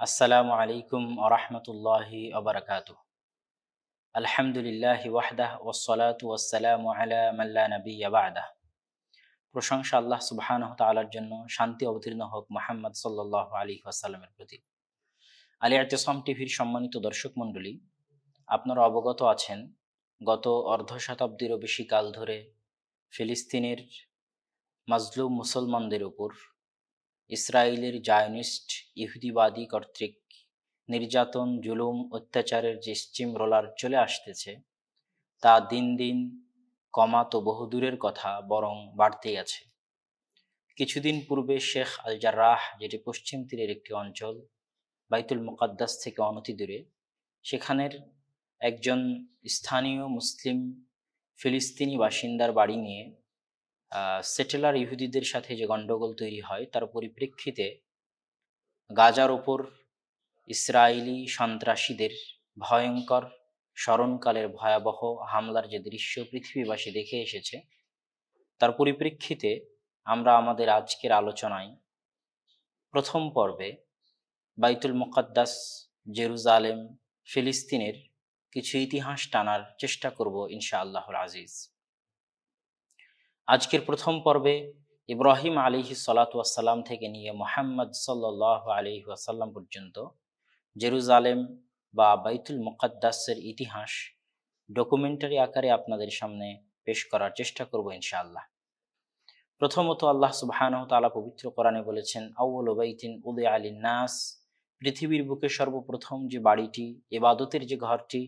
আসসালামু আলাইকুম ওয়া রাহমাতুল্লাহি ওয়া বারাকাতুহু। আলহামদুলিল্লাহি ওয়াহদাহু ওয়াসসালাতু ওয়াসসালামু আলা মান লা নাবিয়্যা বা'দাহ। প্রশংসা আল্লাহ সুবহানাহু ওয়া তাআলার জন্য, শান্তি অবতীর্ণ হোক মুহাম্মদ সাল্লাল্লাহু আলাইহি ওয়াসাল্লামের প্রতি। আল ইতিসাম টিভির সম্মানিত দর্শক মণ্ডলী, আপনারা অবগত আছেন গত অর্ধ শতাব্দীরও বেশি কাল ধরে ফিলিস্তিনের মাজলুম মুসলমানদের উপর ইসরায়েলের জায়নিস্ট ইহুদিবাদী কর্তৃক নির্যাতন, জুলুম, অত্যাচারের যে স্টিম রোলার চলে আসতেছে তা দিন দিন কমা তো বহুদূরের কথা, বরং বাড়তেই আছে। কিছুদিন পূর্বে শেখ আল জার্রাহ, যেটি পশ্চিম তীরের একটি অঞ্চল, বাইতুল মুকাদ্দাস থেকে অনতি দূরে, সেখানের একজন স্থানীয় মুসলিম ফিলিস্তিনি বাসিন্দার বাড়ি নিয়ে সেটেলার ইহুদিদের সাথে যে গণ্ডগোল তৈরি হয়, তার পরিপ্রেক্ষিতে গাজার ওপর ইসরায়েলি সন্ত্রাসীদের ভয়ঙ্কর স্মরণকালের ভয়াবহ হামলার যে দৃশ্য পৃথিবীবাসী দেখে এসেছে, তার পরিপ্রেক্ষিতে আমরা আমাদের আজকের আলোচনায় প্রথম পর্বে বাইতুল মুকাদ্দাস, জেরুজালেম, ফিলিস্তিনের কিছু ইতিহাস টানার চেষ্টা করব ইনশাআল্লাহুল আজিজ। আজকের প্রথম পর্বে ইব্রাহিম আলাইহিস সালাতু ওয়াস সালাম থেকে নিয়ে মুহাম্মদ সাল্লাল্লাহু আলাইহি ওয়াসাল্লাম পর্যন্ত জেরুজালেম বা বাইতুল মুকাদ্দাসের ইতিহাস ডকুমেন্টারি আকারে আপনাদের সামনে পেশ করার চেষ্টা করব ইনশাআল্লাহ। প্রথমত, আল্লাহ সুবহানাহু ওয়া তাআলা পবিত্র কোরআনে বলেছেন, আউয়ালু বাইতিন উদিআ লিন-নাস, পৃথিবীর বুকে সর্বপ্রথম যে বাড়িটি, ইবাদতের যে ঘরটি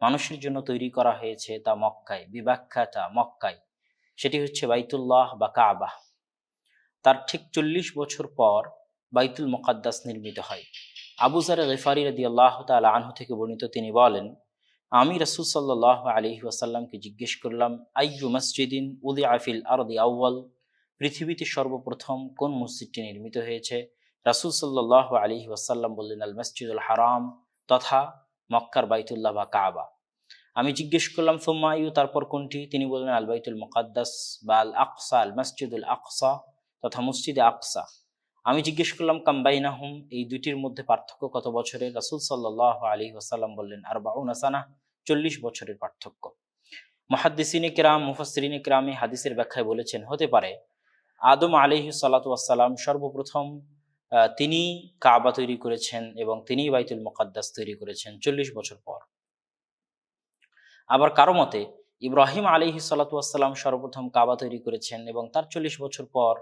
মানুষের জন্য তৈরি করা হয়েছে তা মক্কায়, বিবাখ্যাতা মক্কায়, সেটি হচ্ছে বাইতুল্লাহ বা কাবা। তার ঠিক 40 বছর পর বাইতুল মুকাদ্দাস নির্মিত হয়। আবু যার গিফারি রাদিয়াল্লাহু তাআলা আনহু থেকে বর্ণিত, তিনি বলেন, আমি রাসূল সাল্লাল্লাহু আলাইহি ওয়াসাল্লামকে জিজ্ঞেস করলাম, আইয়ু মসজিদিন উদিআ ফিল আরদি আউয়াল, পৃথিবীতে সর্বপ্রথম কোন মসজিদটি নির্মিত হয়েছে? রাসূল সাল্লাল্লাহু আলাইহি ওয়াসাল্লাম বললেন, আল মসজিদুল হারাম, তথা মক্কার বাইতুল্লাহ বা কাবা। আমি জিজ্ঞেস করলাম, সুম্মা আইয়ু, তারপর কোনটি? তিনি বললেন, আল বাইতুল মুকাদ্দাস বা আল আকসা, আল মসজিদুল আকসা, তথা মসজিদে আকসা। আমি জিজ্ঞেস করলাম, কাম বাইনাহুম, এই দুইটির মধ্যে পার্থক্য কত বছরের? রাসূল সাল্লাল্লাহু আলাইহি ওয়াসাল্লাম বললেন, আরবাউনা সানাহ, 40 বছরের পার্থক্য। মুহাদ্দিসিনে কিরাম, মুফাসসিরিনে কিরাম হাদিসের ব্যাখ্যায় বলেছেন, হতে পারে আদম আলাইহিস সালাতু ওয়াস সালাম সর্বপ্রথম তিনি কাবা তৈরি করেছেন এবং তিনি বাইতুল মুকাদ্দাস তৈরি করেছেন 40 বছর পর। আবার কারো মতে ইব্রাহিম আলাইহিস সালাতু ওয়াস সালাম সর্বপ্রথম কাবা তৈরি করেছেন এবং তার 40 বছর পর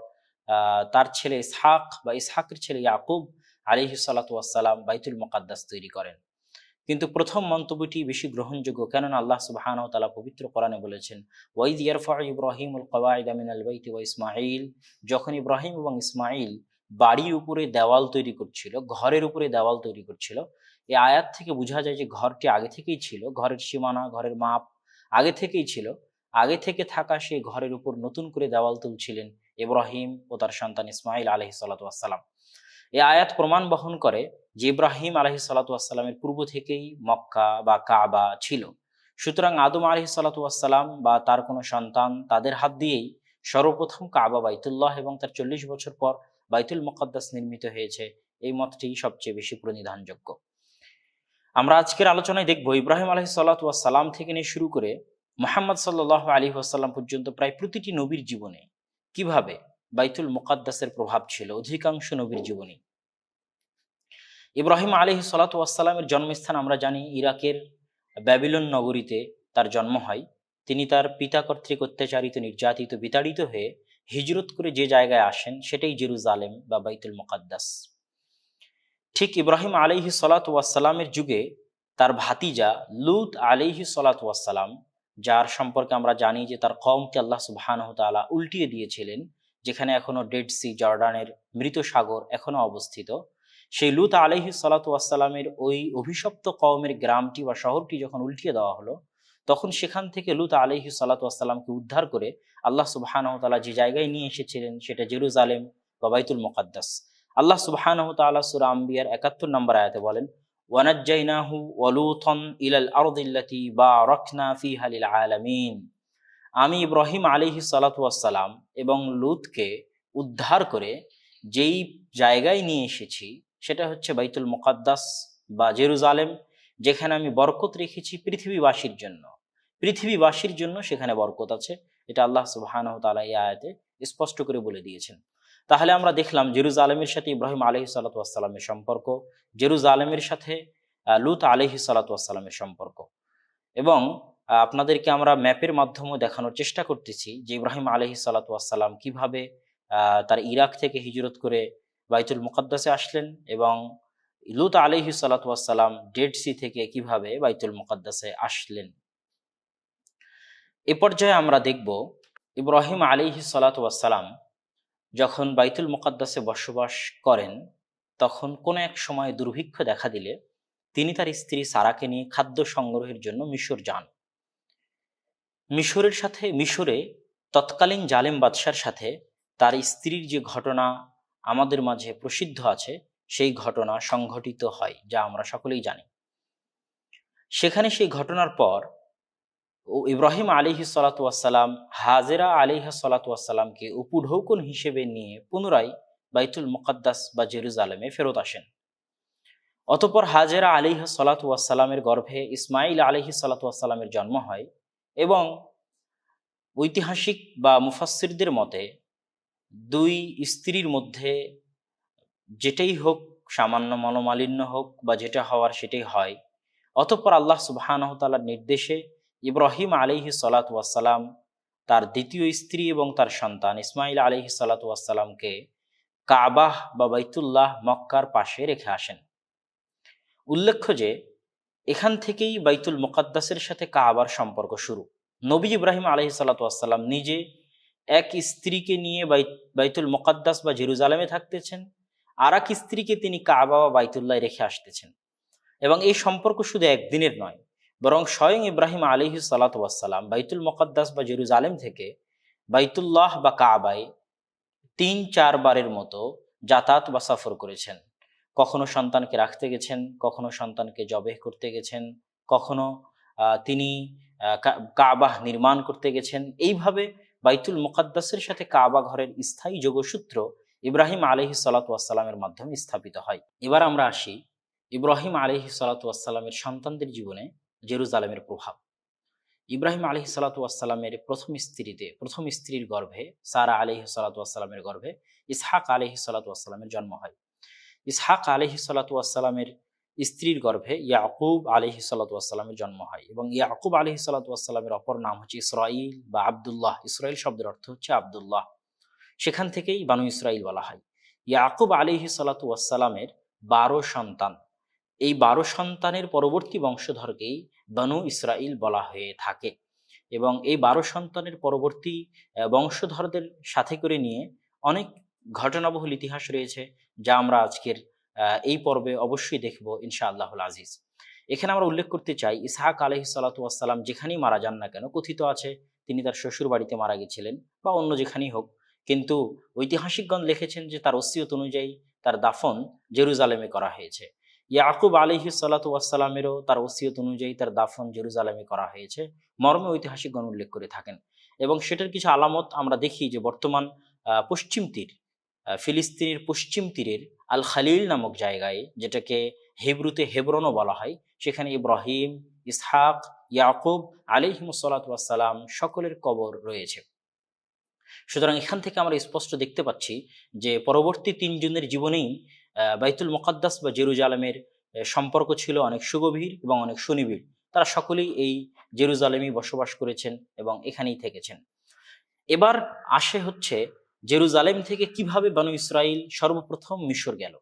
তার ছেলে ইসহাক বা ইসহাকের ছেলে ইয়াকুব আলাইহিস সালাতু ওয়াস সালাম বাইতুল মুকাদ্দাস তৈরি করেন। কিন্তু প্রথম মন্তব্যটি বেশি গ্রহণযোগ্য, কেননা আল্লাহ সুবহানাহু ওয়া তাআলা পবিত্র কোরআনে বলেছেন, ওয়াইদ ইয়ারফাউ ইব্রাহিমুল কওয়াইদা মিনাল বাইতি ওয়া ইসমাঈল, যখন ইব্রাহিম এবং ইসমাঈল বাড়ির উপরে দেওয়াল তৈরি করছিল, ঘরের উপরে দেওয়াল তৈরি করছিল, এই আয়াত থেকে বোঝা যায় যে ঘরটি আগে থেকেই ছিল, ঘরের সীমানা, ঘরের মাপ আগে থেকেই ছিল। আগে থেকে থাকা সেই ঘরের উপর নতুন করে দেওয়াল তুলছিলেন ইব্রাহিম ও তার সন্তান ইসমাঈল আলাইহিস সালাতু ওয়াস সালাম। এই আয়াত প্রমাণ বহন করে যে ইব্রাহিম আলাইহিস সালাতু ওয়াস সালামের পূর্ব থেকেই মক্কা বা কাবা ছিল। সুতরাং আদম আলাইহিস সালাতু ওয়াস সালাম বা তার কোনো সন্তান, তাদের হাত দিয়েই সর্বপ্রথম কাবা, বাইতুল্লাহ এবং তার 40 বছর পর বাইতুল মুকাদ্দাস নির্মিত হয়েছে। এই মতটি সবচেয়ে বেশি প্রণিধানযোগ্য। আমরা আজকের আলোচনায় দেখব ইব্রাহিম আলাইহিস সালাতু ওয়াস সালাম থেকে নিয়ে শুরু করে মুহাম্মদ সাল্লাল্লাহু আলাইহি ওয়াসাল্লাম পর্যন্ত প্রায় প্রতিটি নবীর জীবনে কিভাবে বাইতুল মুকাদ্দাসের প্রভাব ছিল। অধিকাংশ নবীর জীবনী। ইব্রাহিম আলাইহিস সালাতু ওয়াস সালামের জন্মস্থান আমরা জানি, ইরাকের ব্যাবিলন নগরীতে তার জন্ম হয়। তিনি তার পিতা কর্তৃক অত্যাচারিত, নির্যাতিত, বিতাড়িত হয়ে হিজরত করে যে জায়গায় আসেন সেটাই জেরুজালেম বা বাইতুল মুকাদ্দাস। ঠিক ইব্রাহিম আলাইহিস সালাতু ওয়াস সালামের যুগে তার ভাতিজা লূত আলাইহিস সালাতু ওয়াস সালাম, যার সম্পর্কে আমরা জানি যে তার কওমকে আল্লাহ সুবহানাহু ওয়া তাআলা উল্টিয়ে দিয়েছিলেন, যেখানে এখনো ডেড সি, জর্ডানের মৃত সাগর এখনো অবস্থিত, সেই লূত আলাইহিস সালাতু ওয়াস সালামের ওই অভিশপ্ত কওমের গ্রামটি বা শহরটি যখন উল্টিয়ে দেওয়া হলো, তখন সেখান থেকে লূত আলাইহিস সালাতু ওয়াস সালামকে উদ্ধার করে আল্লাহ সুবহানাহু ওয়া তাআলা যে জায়গায় নিয়ে এসেছিলেন সেটা জেরুজালেম বা বাইতুল মুকাদ্দাস। আল্লাহ সুবহানাহু ওয়া তাআলা সূরা আম্বিয়ার 71 নম্বর আয়াতে বলেন, ওয়ানাজ্জাইনাহু ওয়া লূতান ইলাল আরদিল্লাতী বারাকনা ফিহা লিল আলামিন, আমি ইব্রাহিম আলাইহিস সালাতু ওয়াস সালাম এবং লূতকে উদ্ধার করে যেই জায়গায় নিয়ে এসেছি সেটা হচ্ছে বাইতুল মুকাদ্দাস বা জেরুজালেম, যেখানে আমি বরকত রেখেছি পৃথিবীবাসীর জন্য। পৃথিবীবাসীর জন্য সেখানে বরকত আছে, এটা আল্লাহ সুবহানাহু ওয়া তাআলা এই আয়াতে স্পষ্ট করে বলে দিয়েছেন। তাহলে আমরা দেখলাম জেরুজালেমের সাথে ইব্রাহিম আলাইহিস সালাতু ওয়াস সালামের সম্পর্ক, জেরুজালেমের সাথে লূত আলাইহিস সালাতু ওয়াস সালামের সম্পর্ক। এবং আপনাদেরকে আমরা ম্যাপের মাধ্যমে দেখানোর চেষ্টা করতেছি যে ইব্রাহিম আলাইহিস সালাতু ওয়াস সালাম কিভাবে তার ইরাক থেকে হিজরত করে বাইতুল মুকাদ্দাসে আসলেন, এবং লূত আলাইহিস সালাতু ওয়াস সালাম ডেড সি থেকে কিভাবে বাইতুল মুকাদ্দাসে আসলেন। এ পর্যায়ে আমরা দেখব ইব্রাহিম আলাইহিস সালাতু ওয়াস সালাম যখন বাইতুল মুকাদ্দাসে বসবাস করেন, তখন কোনো এক সময় দুর্ভিক্ষ দেখা দিলে তিনি তার স্ত্রী সারাকে নিয়ে খাদ্য সংগ্রহের জন্য মিশর যান। মিশরে তৎকালীন জালেম বাদশার সাথে তার স্ত্রীর যে ঘটনা আমাদের মাঝে প্রসিদ্ধ আছে, সেই ঘটনা সংঘটিত হয়, যা আমরা সকলেই জানি। সেখানে সেই ঘটনার পর ইব্রাহিম আলাইহিস সালাতু ওয়াস সালাম হাজেরা আলাইহিস সালাতু ওয়াস সালামকে উপঢৌকন হিসেবে নিয়ে পুনরায় বাইতুল মুকাদ্দাস বা জেরুজালেমে ফেরত আসেন। অতঃপর হাজেরা আলাইহিস সালাতু ওয়াস সালামের গর্ভে ইসমাইল আলাইহিস সালাতু ওয়াস সালামের জন্ম হয়, এবং ঐতিহাসিক বা মুফাসসিরদের মতে দুই স্ত্রীর মধ্যে যেটাই হোক, সামান্য মনোমালিন্য হোক বা যেটা হওয়ার সেটাই হয়। অতঃপর আল্লাহ সুবহানাহু ওয়া তাআলার নির্দেশে ইব্রাহিম আলাইহিস সালাতু ওয়াস সালাম তার দ্বিতীয় স্ত্রী এবং তার সন্তান ইসমাইল আলাইহিস সালাতু ওয়াস সালামকে কাবাহ বা বাইতুল্লাহ মক্কার পাশে রেখে আসেন। উল্লেখ্য যে এখান থেকেই বাইতুল মুকাদ্দাসের সাথে কাবার সম্পর্ক শুরু। নবী ইব্রাহিম আলাইহিস সালাতু ওয়াস সালাম নিজে এক স্ত্রীকে নিয়ে বাইতুল মুকাদ্দাস বা জেরুজালেমে থাকতেছেন, আর এক স্ত্রীকে তিনি কাবা বা বাইতুল্লাহ রেখে আসতেছেন। এবং এই সম্পর্ক শুধু একদিনের নয়, বরং স্বয়ং ইব্রাহিম আলাইহিস সালাতু ওয়াস সালাম বাইতুল মুকাদ্দাস বা জেরুজালেম থেকে বাইতুল্লাহ বা কাবায় ৩-৪ বারের মতো যাতায়াত বা সফর করেছেন। কখনো সন্তানকে রাখতে গেছেন, কখনো সন্তানকে জবেহ করতে গেছেন, কখনো তিনি কাবাহ নির্মাণ করতে গেছেন। এইভাবে বাইতুল মুকাদ্দাসের সাথে কাবা ঘরের স্থায়ী যোগসূত্র ইব্রাহিম আলাইহিস সালাতু ওয়াস সালামের মাধ্যমে স্থাপিত হয়। এবার আমরা আসি ইব্রাহিম আলাইহিস সালাতু ওয়াস সালামের সন্তানদের জীবনে জেরুজালেমের প্রভাব। ইব্রাহিম আলাইহিস সালাতু ওয়াস সালামের প্রথম স্ত্রীর গর্ভে, সারা আলাইহিস সালাতু ওয়াস সালামের গর্ভে ইসহাক আলাইহিস সালাতু ওয়াস সালামের জন্ম হয়। ইসহাক আলাইহিস সালাতু ওয়াস সালামের স্ত্রীর গর্ভে ইয়াকুব আলাইহিস সালাতু ওয়াস সালামের জন্ম হয়, এবং ইয়াকুব আলাইহিস সালাতু ওয়াস সালামের অপর নাম হচ্ছে ইসরাইল বা আব্দুল্লাহ। ইসরাইল শব্দের অর্থ হচ্ছে আব্দুল্লাহ, সেখান থেকেই বানু ইসরাইল বলা হয়। ইয়াকুব আলাইহিস সালাতু ওয়াস সালামের 12 সন্তান, এই 12 সন্তানের পরবর্তী বংশধরকেই বানু ইসরাইল বলা হয়ে থাকে। এবং এই 12 সন্তানের পরবর্তী বংশধরদের সাথে করে নিয়ে অনেক ঘটনাবহুল ইতিহাস রয়েছে, যা আমরা আজকের এই পর্বে অবশ্যই দেখব ইনশাআল্লাহুল আজিজ। এখানে আমরা উল্লেখ করতে চাই, ইসহাক আলাইহিস সালাতু ওয়াস সালাম যেখানেই মারা যান না কেন, কথিত আছে তিনি তার শ্বশুর বাড়িতে মারা গেছিলেন বা অন্য যেখানেই হোক, কিন্তু ঐতিহাসিকগণ লিখেছেন যে তার ওসিয়ত অনুযায়ী তার দাফন জেরুজালেমে করা হয়েছে। ইয়াকুব আলাইহিস সালাতু ওয়াস সালামেরও তার ওসিয়ত অনুযায়ী তার দাফন জেরুজালেমে করা হয়েছে মর্মে ঐতিহাসিকগণ উল্লেখ করে থাকেন। এবং সেটার কিছু আলামত আমরা দেখি যে বর্তমান পশ্চিম তীর, ফিলিস্তিনের পশ্চিম তীরের আল খালিল নামক জায়গায়, যেটাকে হিব্রুতে হেব্রনও বলা হয়, সেখানে ইব্রাহিম, ইসহাক, ইয়াকুব আলাইহিমুস সালাতু ওয়াস সালাম সকলের কবর রয়েছে। সুতরাং এখান থেকে আমরা স্পষ্ট দেখতে পাচ্ছি যে পরবর্তী 3 জনের জীবনেই বাইতুল মুকাদ্দাস বা জেরুজালেমের সম্পর্ক ছিল অনেক সুগভীর এবং অনেক সুনিবিড়। তারা সকলেই এই জেরুজালেমেই বসবাস করেছেন এবং এখানেই থেকেছেন। এবার আসে হচ্ছে জেরুজালেম থেকে কিভাবে বানু ইসরাইল সর্বপ্রথম মিশর গেল।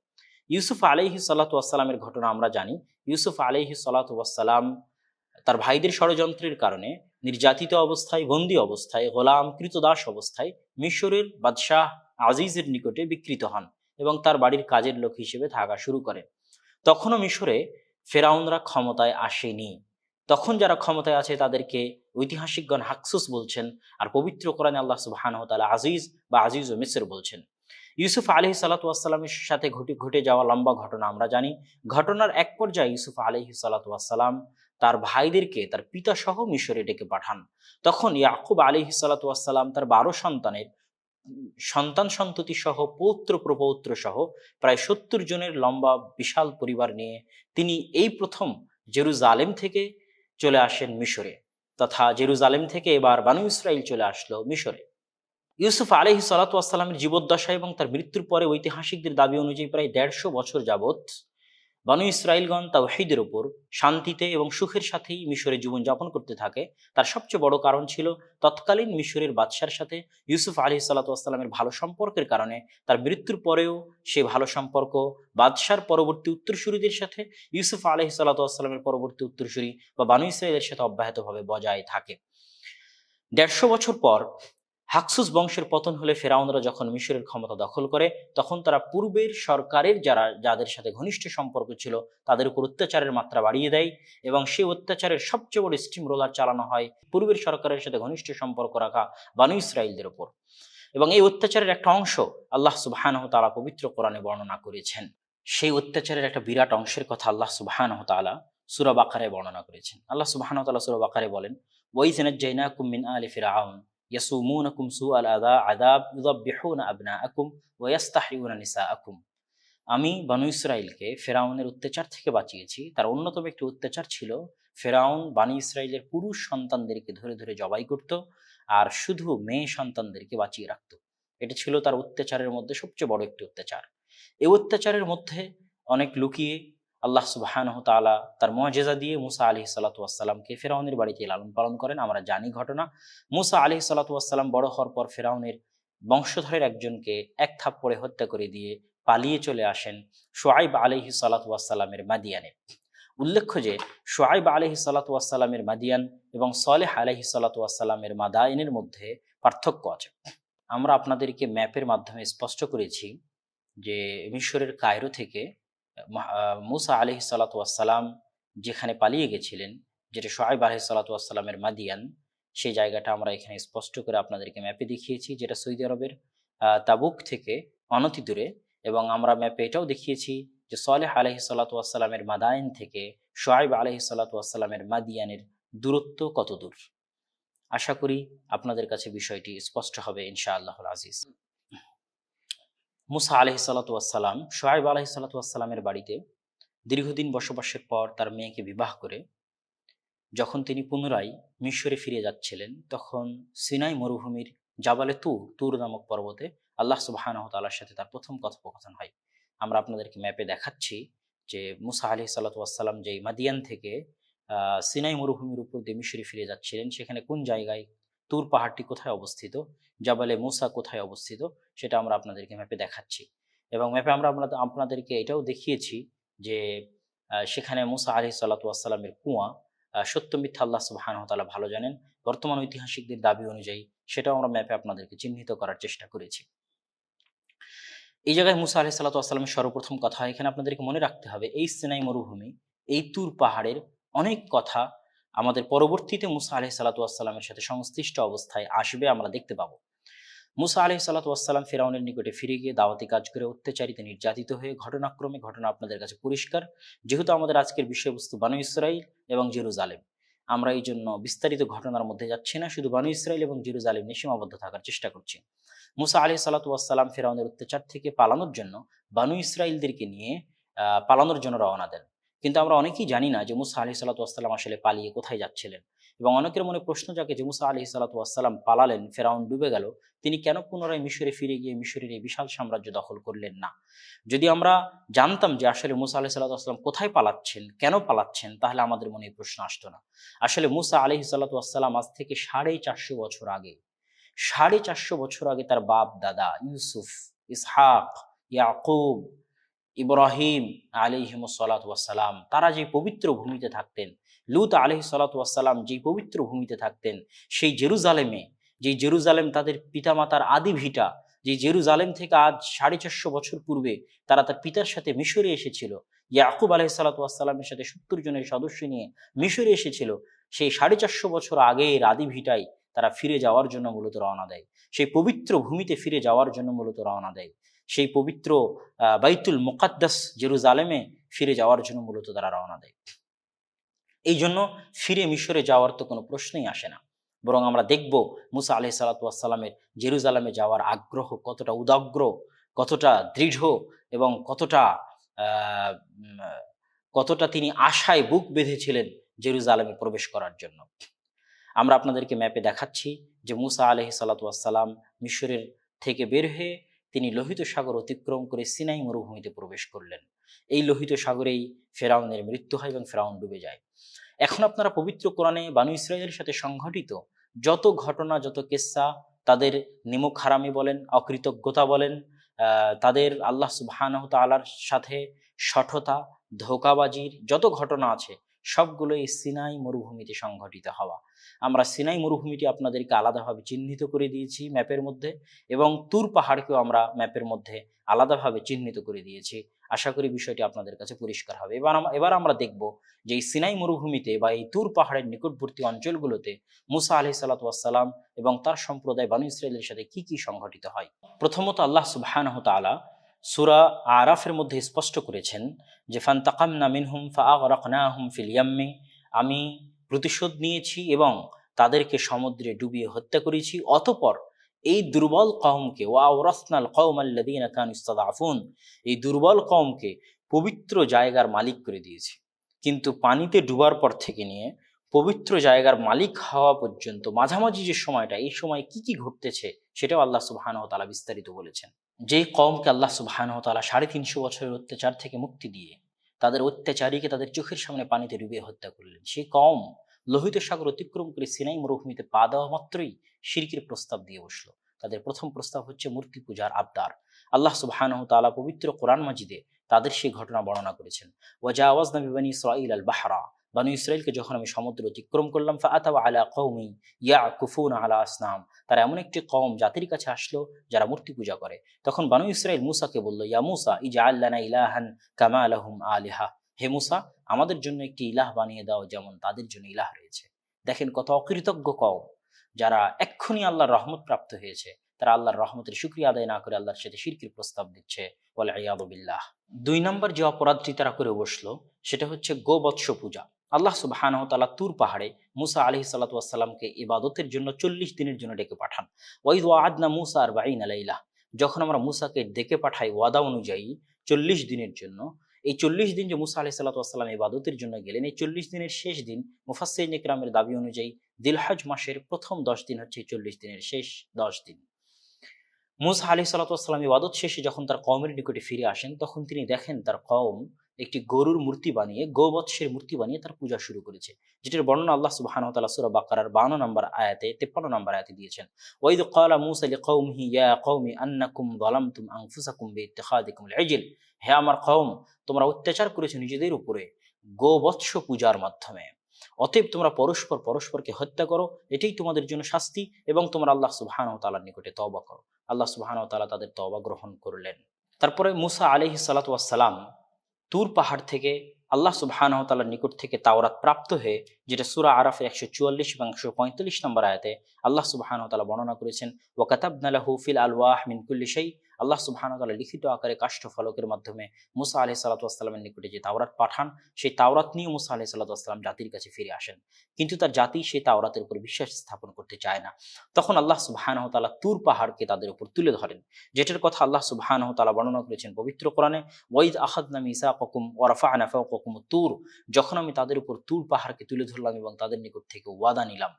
ইউসুফ আলাইহিস সালাতু ওয়াস সালামের ঘটনা আমরা জানি। ইউসুফ আলাইহিস সালাতু ওয়াস সালাম তার ভাইদের ষড়যন্ত্রের কারণে নির্যাতিত অবস্থায়, বন্দী অবস্থায়, গোলাম কৃতদাস অবস্থায় মিশরের বাদশাহ আজিজের নিকটে বিক্রিত হন এবং তার বাড়ির কাজের লোক হিসেবে থাকা শুরু করে। তখনও মিশরে ফেরাউনরা ক্ষমতায় আসেনি। তখন যারা ক্ষমতায় আছে তাদেরকে ঐতিহাসিকগণ হাকসুস বলছেন, আর পবিত্র কোরআনে আল্লাহ সুবহানাহু ওয়া তাআলা আজিজ বা আজিজ ও মিসর বলছেন। ইউসুফ আলাইহিস সালাতু ওয়াস সালামের সাথে ঘটে যাওয়া লম্বা ঘটনা আমরা জানি। ঘটনার এক পর্যায়ে ইউসুফ আলাইহিস সালাতু ওয়াস সালাম তার ভাইদেরকে তার পিতা সহ মিশরে ডেকে পাঠান। তখন ইয়াকুব আলাইহিস সালাতু ওয়াস সালাম তার 12 সন্তানের সন্তান সন্ততি সহ পৌত্র প্রপৌত্র সহ প্রায় 70 জনের লম্বা বিশাল পরিবার নিয়ে তিনি এই প্রথম জেরুজালেম থেকে চলে আসেন মিশরে, তথা জেরুজালেম থেকে এবার বানু ইসরাইল চলে আসলো মিশরে। ইউসুফ আলাইহিস সালাতু ওয়াস সালামের জীবদ্দশা এবং তার মৃত্যুর পরে ঐতিহাসিকদের দাবি অনুযায়ী প্রায় 150 বছর যাবৎ বানু ইসরাইলগণ তাওহীদের উপর শান্তিতে এবং সুখের সাথেই মিশরে জীবনযাপন করতে থাকে। তার সবচেয়ে বড় কারণ ছিল তৎকালীন মিশরের বাদশার সাথে ইউসুফ আলাইহিস সালাতু ওয়াস সালামের ভালো সম্পর্কের কারণে তার মৃত্যুর পরেও সে ভালো সম্পর্ক বাদশার পরবর্তী উত্তরসূরিদের সাথে, ইউসুফ আলাইহিস সালাতু ওয়াস সালামের পরবর্তী উত্তরসূরি বা বানু ইসরাইলের সাথে অব্যাহতভাবে বজায় থাকে। 150 বছর পর হাকসুস বংশের পতন হলে ফেরাউনরা যখন মিশরের ক্ষমতা দখল করে, তখন তারা পূর্বের সরকারের যাদের সাথে ঘনিষ্ঠ সম্পর্ক ছিল তাদের উপর অত্যাচারের মাত্রা বাড়িয়ে দেয় এবং সেই অত্যাচারের সবচেয়ে বড় স্টিম রোলার চালানো হয় পূর্বের সরকারের সাথে ঘনিষ্ঠ সম্পর্ক রাখা বানু ইসরাইলদের উপর। এবং এই অত্যাচারের একটা অংশ আল্লাহ সুবহানাহু তাআলা পবিত্র কোরআনে বর্ণনা করেছেন। সেই অত্যাচারের একটা বিরাট অংশের কথা আল্লাহ সুবহানাহু তাআলা সূরা বাকারায় বর্ণনা করেছেন। আল্লাহ সুবহানাহু তাআলা সূরা বাকারায় বলেন, ওয়াইয নাজ্জাইনাকুম মিন আলি ফিরআউন ইয়াসুমুনাকুম সুআল আযাব ইউযাব্বিহুনা আবনাআকুম ওয়া ইস্তাহইউনা নিসাআকুম। আমি বানু ইসরাইলকে ফেরাউনের অত্যাচার থেকে বাঁচিয়েছি। তার অন্যতম একটি অত্যাচার ছিল ফেরাউন বানি ইসরাইলের পুরুষ সন্তানদেরকে ধরে ধরে জবাই করত আর শুধু মেয়ে সন্তানদেরকে বাঁচিয়ে রাখত। এটা ছিল তার অত্যাচারের মধ্যে সবচেয়ে বড় একটি অত্যাচার। এই অত্যাচারের মধ্যে অনেক লুকিয়ে আল্লাহ সুবহানাহু তাআলা তার মুআজিজা দিয়ে মুসা আলাইহিস সালাতু ওয়াস সালামকে ফেরাউনের বাড়িতে লালন পালন করেন। আমরা জানি ঘটনা, মুসা আলাইহিস সালাতু ওয়াস সালাম বড় হওয়ার পর ফেরাউনের বংশধরের একজনকে এক থাপ্পড়ে হত্যা করে দিয়ে পালিয়ে চলে আসেন শুআইব আলাইহিস সালাতু ওয়াস সালামের মাদিয়ানে। উল্লেখ্য যে শুআইব আলাইহিস সালাতু ওয়াস সালামের মাদিয়ান এবং সালেহ আলাইহিস সালাতু ওয়াস সালামের মাদায়েনের মধ্যে পার্থক্য আছে। আমরা আপনাদেরকে ম্যাপের মাধ্যমে স্পষ্ট করেছি যে মিশরের কায়রো থেকে মুসা আলাইহিস সালাতু ওয়াস সালাম যেখানে পালিয়ে গেছিলেন, যেটা শুআইব আলাইহিস সালাতু ওয়াস সালামের মাদিয়ান, সেই জায়গাটা আমরা এখানে স্পষ্ট করে আপনাদেরকে ম্যাপে দেখিয়েছি, যেটা সৌদি আরবের তাবুক থেকে অনতি দূরে। এবং আমরা ম্যাপে এটাও দেখিয়েছি যে সালেহ আলাইহিস সালাতু ওয়াস সালামের মাদায়েন থেকে শুআইব আলাইহিস সালাতু ওয়াস সালামের মাদিয়ানের দূরত্ব কত দূর। আশা করি আপনাদের কাছে বিষয়টি স্পষ্ট হবে ইনশাআল্লাহুল আজিজ। মুসা আলাইহিস সালাতু ওয়াস সালাম শুআইব আলাইহিস সালাতু ওয়াস সালামের বাড়িতে দীর্ঘদিন বসবাসের পর তার মেয়েকে বিবাহ করে যখন তিনি পুনরায় মিশরে ফিরে যাচ্ছিলেন, তখন সিনাই মরুভূমির জাবালে তুর নামক পর্বতে আল্লাহ সুবহানাহু তাআলার সাথে তার প্রথম কথোপকথন হয়। আমরা আপনাদেরকে ম্যাপে দেখাচ্ছি যে মুসা আলাইহিস সালাতু ওয়াস সালাম যেই মাদিয়ান থেকে সিনাই মরুভূমির উপর দিয়ে মিশরে ফিরে যাচ্ছিলেন, সেখানে কোন জায়গায়, তুর পাহাড়টি কোথায় অবস্থিত, জাবালে মুসা কোথায় অবস্থিত, সেটা আমরা আপনাদেরকে ম্যাপে দেখাচ্ছি। এবং ম্যাপে আমরা আপনাদেরকে এটাও দেখিয়েছি যে সেখানে মুসা আলাইহিস সালাতু ওয়াস সালামের কুয়া সত্য মিথ্যা আল্লাহ সুবহানাহু তাআলা ভালো জানেন। বর্তমান ঐতিহাসিকদের দাবি অনুযায়ী সেটাও আমরা ম্যাপে আপনাদেরকে চিহ্নিত করার চেষ্টা করেছি। এই জায়গায় মুসা আলাইহিস সালাতু ওয়াস সালামের সর্বপ্রথম কথা এখানে আপনাদেরকে মনে রাখতে হবে, এই সিনাই মরুভূমি, এই তুর পাহাড়ের অনেক কথা আমাদের পরবর্তীতে মুসা আলাইহিস সালাতু ওয়াস সালামের সাথে সংশ্লিষ্ট অবস্থায় আসবে, আমরা দেখতে পাবো। মুসা আলাইহিস সালাতু ওয়াস সালাম ফিরআউনের নিকটে ফিরে গিয়ে দাওয়াতি কাজ করে অত্যাচারিত নির্যাতিত হয়ে ঘটনাক্রমে ঘটনা আপনাদের কাছে পরিষ্কার। যেহেতু আমাদের আজকের বিষয়বস্তু বানু ইসরাইল এবং জেরুজালেম, আমরা এই জন্য বিস্তারিত ঘটনার মধ্যে যাচ্ছি না, শুধু বানু ইসরাইল এবং জেরুজালেম নিয়ে সীমাবদ্ধ থাকার চেষ্টা করছি। মুসা আলাইহিস সালাতু ওয়াস সালাম ফিরআউনের অত্যাচার থেকে পালানোর জন্য বানু ইসরাইলদেরকে নিয়ে পালানোর জন্য রওনা দেন। কিন্তু আমরা অনেকেই জানি না যে মুসা আলাইহিস সালাতু ওয়াস সালাম আসলে পালিয়ে কোথায় যাচ্ছিলেন। এবং অনেকের মনে প্রশ্ন জাগে যে মুসা আলাইহিস সালাতু ওয়াস সালাম পালালেন, ফেরাউন ডুবে গেল, তিনি কেন পুনরায় মিশরে ফিরে গিয়ে মিশরের এই বিশাল সাম্রাজ্য দখল করলেন না? যদি আমরা জানতাম যে আসলে মুসা আলাইহিস সালাতু ওয়াস সালাম কোথায় পালাচ্ছেন, কেন পালাচ্ছেন, তাহলে আমাদের মনে এই প্রশ্ন আসতো না। আসলে মুসা আলাইহিস সালাতু ওয়াস সালাম আজ থেকে 450 বছর আগে, 450 বছর আগে তার বাপ দাদা ইউসুফ, ইসহাক, ইয়াকুব, ইব্রাহিম আলাইহিমুস সালাতু ওয়াস সালাম, তারা যে পবিত্র ভূমিতে থাকতেন, লূত আলাইহিস সালাতু ওয়াস সালাম যে পবিত্র ভূমিতে থাকতেন, সেই জেরুজালেমে, যে জেরুজালেম তাদের পিতামাতার আদি ভিটা, যে জেরুজালেম থেকে আজ 450 বছর পূর্বে তারা তার পিতার সাথে মিশরে এসেছিল, ইয়াকুব আলাইহিস সালাতু ওয়াস সালামের সাথে 70 জনের সদস্য নিয়ে মিশরে এসেছিল, সেই 450 বছর আগের আদি ভিটায় তারা ফিরে যাওয়ার জন্য মূলত রওনা দেয়। সেই পবিত্র ভূমিতে ফিরে যাওয়ার জন্য মূলত রওনা দেয়। সেই পবিত্র বাইতুল মুকাদ্দাস জেরুজালেমে ফিরে যাওয়ার জন্য মূলত তারা রওনা দেয়। এই জন্য ফিরে মিশরে যাওয়ার তো কোনো প্রশ্নই আসে না। বরং আমরা দেখব মুসা আলাইহিস সালাতু ওয়াস সালামের জেরুজালেমে যাওয়ার আগ্রহ কতটা উদাগ্র, কতটা দৃঢ় এবং আহ, উম, কতটা তিনি আশায় বুক বেঁধেছিলেন জেরুজালেমে প্রবেশ করার জন্য। আমরা আপনাদেরকে ম্যাপে দেখাচ্ছি যে মুসা আলাইহিস সালাতু ওয়াস সালাম মিশরের থেকে বের হয়ে তিনি লোহিত সাগর অতিক্রম করে সিনাই মরুভূমিতে প্রবেশ করলেন। এই লোহিত সাগরেই ফেরাউনের মৃত্যু হয় এবং ফেরাউন ডুবে যায়। এখন আপনারা পবিত্র কোরআনে বানু ইসরায়েলের সাথে সংঘটিত যত ঘটনা, যত কিস্সা, তাদের নিমক হারামি বলেন, অকৃতজ্ঞতা বলেন, তাদের আল্লাহ সুবহানাহু তাআলার সাথে শঠতা, ধোঁকাবাজির যত ঘটনা আছে সবগুলোই সিনাই মরুভূমিতে সংঘটিত হওয়া। আমরা সিনাই মরুভূমিটি আপনাদেরকে আলাদাভাবে চিহ্নিত করে দিয়েছি ম্যাপের মধ্যে, এবং তুর পাহাড়কেও আমরা ম্যাপের মধ্যে আলাদাভাবে চিহ্নিত করে দিয়েছি। আশা করি বিষয়টি আপনাদের কাছে পরিষ্কার হবে। এবার আমরা দেখব যে এই সিনাই মরুভূমিতে বা এই তুর পাহাড়ের নিকটবর্তী অঞ্চলগুলোতে মুসা আলাইহিস সালাতু ওয়াস সালাম এবং তার সম্প্রদায় বানু ইসরায়েলের সাথে কি কি সংঘটিত হয়। প্রথমত আল্লাহ সুবহানাহু তাআলা সূরা আরাফের মধ্যে স্পষ্ট করেছেন যে ফান্তাকামনা মিনহুম ফাআগরাকনাহুম ফিল ইয়াম্মি, আমি প্রতিশোধ নিয়েছি এবং তাদেরকে সমুদ্রে ডুবিয়ে হত্যা করেছি। অতঃপর এই দুর্বল কওমকে ওয়াওরাসনাল কওমাল্লাযীনা কানু ইসতাদআফুন, এই দুর্বল কওমকে পবিত্র জায়গার মালিক করে দিয়েছি। কিন্তু পানিতে ডুবার পর থেকে নিয়ে পবিত্র জায়গার মালিক হওয়া পর্যন্ত মাঝামাঝি যে সময়টা, এই সময় কি কি ঘটতেছে সেটাও আল্লাহ সুবহানাহু ওয়া তাআলা বিস্তারিত বলেছেন। যেই কওমকে আল্লাহ সুবহানাহু ওয়া তাআলা 350 বছরের অত্যাচার থেকে মুক্তি দিয়ে তাদের অত্যাচারীকে তাদের চোখের সামনে পানিতে ডুবিয়ে হত্যা করলেন, সেই কওম লোহিত সাগর অতিক্রম করে সিনাই মরুভূমিতে পা দেওয়া মাত্রই শিরকের প্রস্তাব দিয়ে বসলো। তাদের প্রথম প্রস্তাব হচ্ছে মূর্তি পূজার আবদার। আল্লাহ সুবহানাহু ওয়া তাআলা পবিত্র কোরআন মাজিদে তাদের সেই ঘটনা বর্ণনা করেছেন। ওয়াজাওয়াজনা বিবানি ইসরাঈল আল বাহরা, বানু ইসরাইলকে যখন আমি সমুদ্র অতিক্রম করলাম, ফাআতাউ আলা কওমি ইয়াকুফুনা আলা আসনাম, তারা এমন একটি কওম জাতির কাছে আসলো যারা মূর্তি পূজা করে। তখন বানু ইসরাইল মুসাকে বলল, ইয়া মুসা ইজআল লানা ইলাহান কামা লাহুম আলিহা, হে মুসা আমাদের জন্য একটি ইলাহ বানিয়ে দাও যেমন তাদের জন্য ইলাহ রয়েছে। দেখেন কত অকৃতজ্ঞ কওম, যারা এক্ষুনি আল্লাহর রহমত প্রাপ্ত হয়েছে, তারা আল্লাহর রহমতের শুকরিয়া আদায় না করে আল্লাহর সাথে শিরকের প্রস্তাব দিচ্ছে। ওয়াল ইয়াদু বিল্লাহ। 2 নম্বর যে অপরাধটি তারা করে বসলো সেটা হচ্ছে গোবৎস পূজা। আল্লাহ সুবহানাহু ওয়া তাআলা তুর পাহাড়ে মুসা আলাইহিস সালাতু ওয়াস সালামকে ইবাদতের জন্য 40 দিনের জন্য ডেকে পাঠান। ওয়াইদ ওয়া'আদনা মুসা 40 লাইলা, যখন আমরা মুসাকে ডেকে পাঠাই ওয়াদা অনুযায়ী 40 দিনের জন্য, এই 40 দিন যে মুসা আলাইহিস সালাতু ওয়াস সালাম ইবাদতের জন্য গেলেন, এই 40 দিনের শেষ দিন মুফাসসিরিন ইকরামের দাবি অনুযায়ী দিলহজ মাসের প্রথম 10 দিন হচ্ছে 40 দিনের শেষ 10 দিন। মুসা আলাইহিস সালাতু ওয়াস সালাম ইবাদত শেষে যখন তার কওমের নিকটে ফিরে আসেন, তখন তিনি দেখেন তার কওম একটি গরুর মূর্তি বানিয়ে, গোবৎসের মূর্তি বানিয়ে তার পূজা শুরু করেছে, যেটার বর্ণনা আল্লাহ সুবহানাহু ওয়া তাআলা সূরা বাকারার 52 নম্বর আয়াতে 53 নম্বর আয়াতে দিয়েছেন। ওয়াইদ ক্বালা মূসা লিকওমিহি ইয়া কওমি আন্নাকুম যালামতুম আনফুসাকুম বিইত্তিখাযিকুমুল ইজল, হে আমার কওম তোমরা অত্যাচার করেছো নিজেদের উপরে গোবৎস পূজার মাধ্যমে, অতএব তোমরা পরস্পর পরস্পরকে হত্যা করো, এটাই তোমাদের জন্য শাস্তি, এবং তোমরা আল্লাহ সুবহানাহু ওয়া তাআলার নিকটে তওবা করো। আল্লাহ সুবহানাহু ওয়া তাআলা তাদের তওবা গ্রহণ করলেন। তারপরে মুসা আলাইহিস সালাতু ওয়াস সালাম তুর পাহাড় থেকে আল্লাহ সুবহানাহু ওয়া তাআলার নিকট থেকে তাওরাত প্রাপ্ত হয়ে, যেটা সূরা আরাফের 144 এবং 145 নম্বর আয়াতে আল্লাহ সুবহানাহু ওয়া তাআলা বর্ণনা করেছেন, ওয়া কাতাবনা লাহু ফিল আলওয়াহ মিন কুল্লি শাই, আল্লাহ সুবহানাহু ওয়া তাআলা লিখিত আকারে কাষ্ঠ ফলকের মাধ্যমে মুসা আলাইহিস সালাতু ওয়াস সালামের নিকটে যে তাওরাত পাঠান, সেই তাওরাত নিয়ে মুসা আলাইহিস সালাতু ওয়াস সালাম জাতির কাছে ফিরে আসেন। কিন্তু তার জাতি সেই তাওরাতের উপর বিশ্বাস স্থাপন করতে চায় না। তখন আল্লাহ সুবহানাহু ওয়া তাআলা তুর পাহাড়কে তাদের উপর তুলে ধরেন, যেটার কথা আল্লাহ সুবহানাহু ওয়া তাআলা বর্ণনা করেছেন পবিত্র কোরআনে, ওয়াইদ আখাযনা মিসাকাকুম ওয়া রাফা'না ফাওকাকুম তুর, যখন আমি তাদের উপর তুর পাহাড়কে তুলে ধরলাম এবং তাদের নিকট থেকে ওয়াদা নিলাম।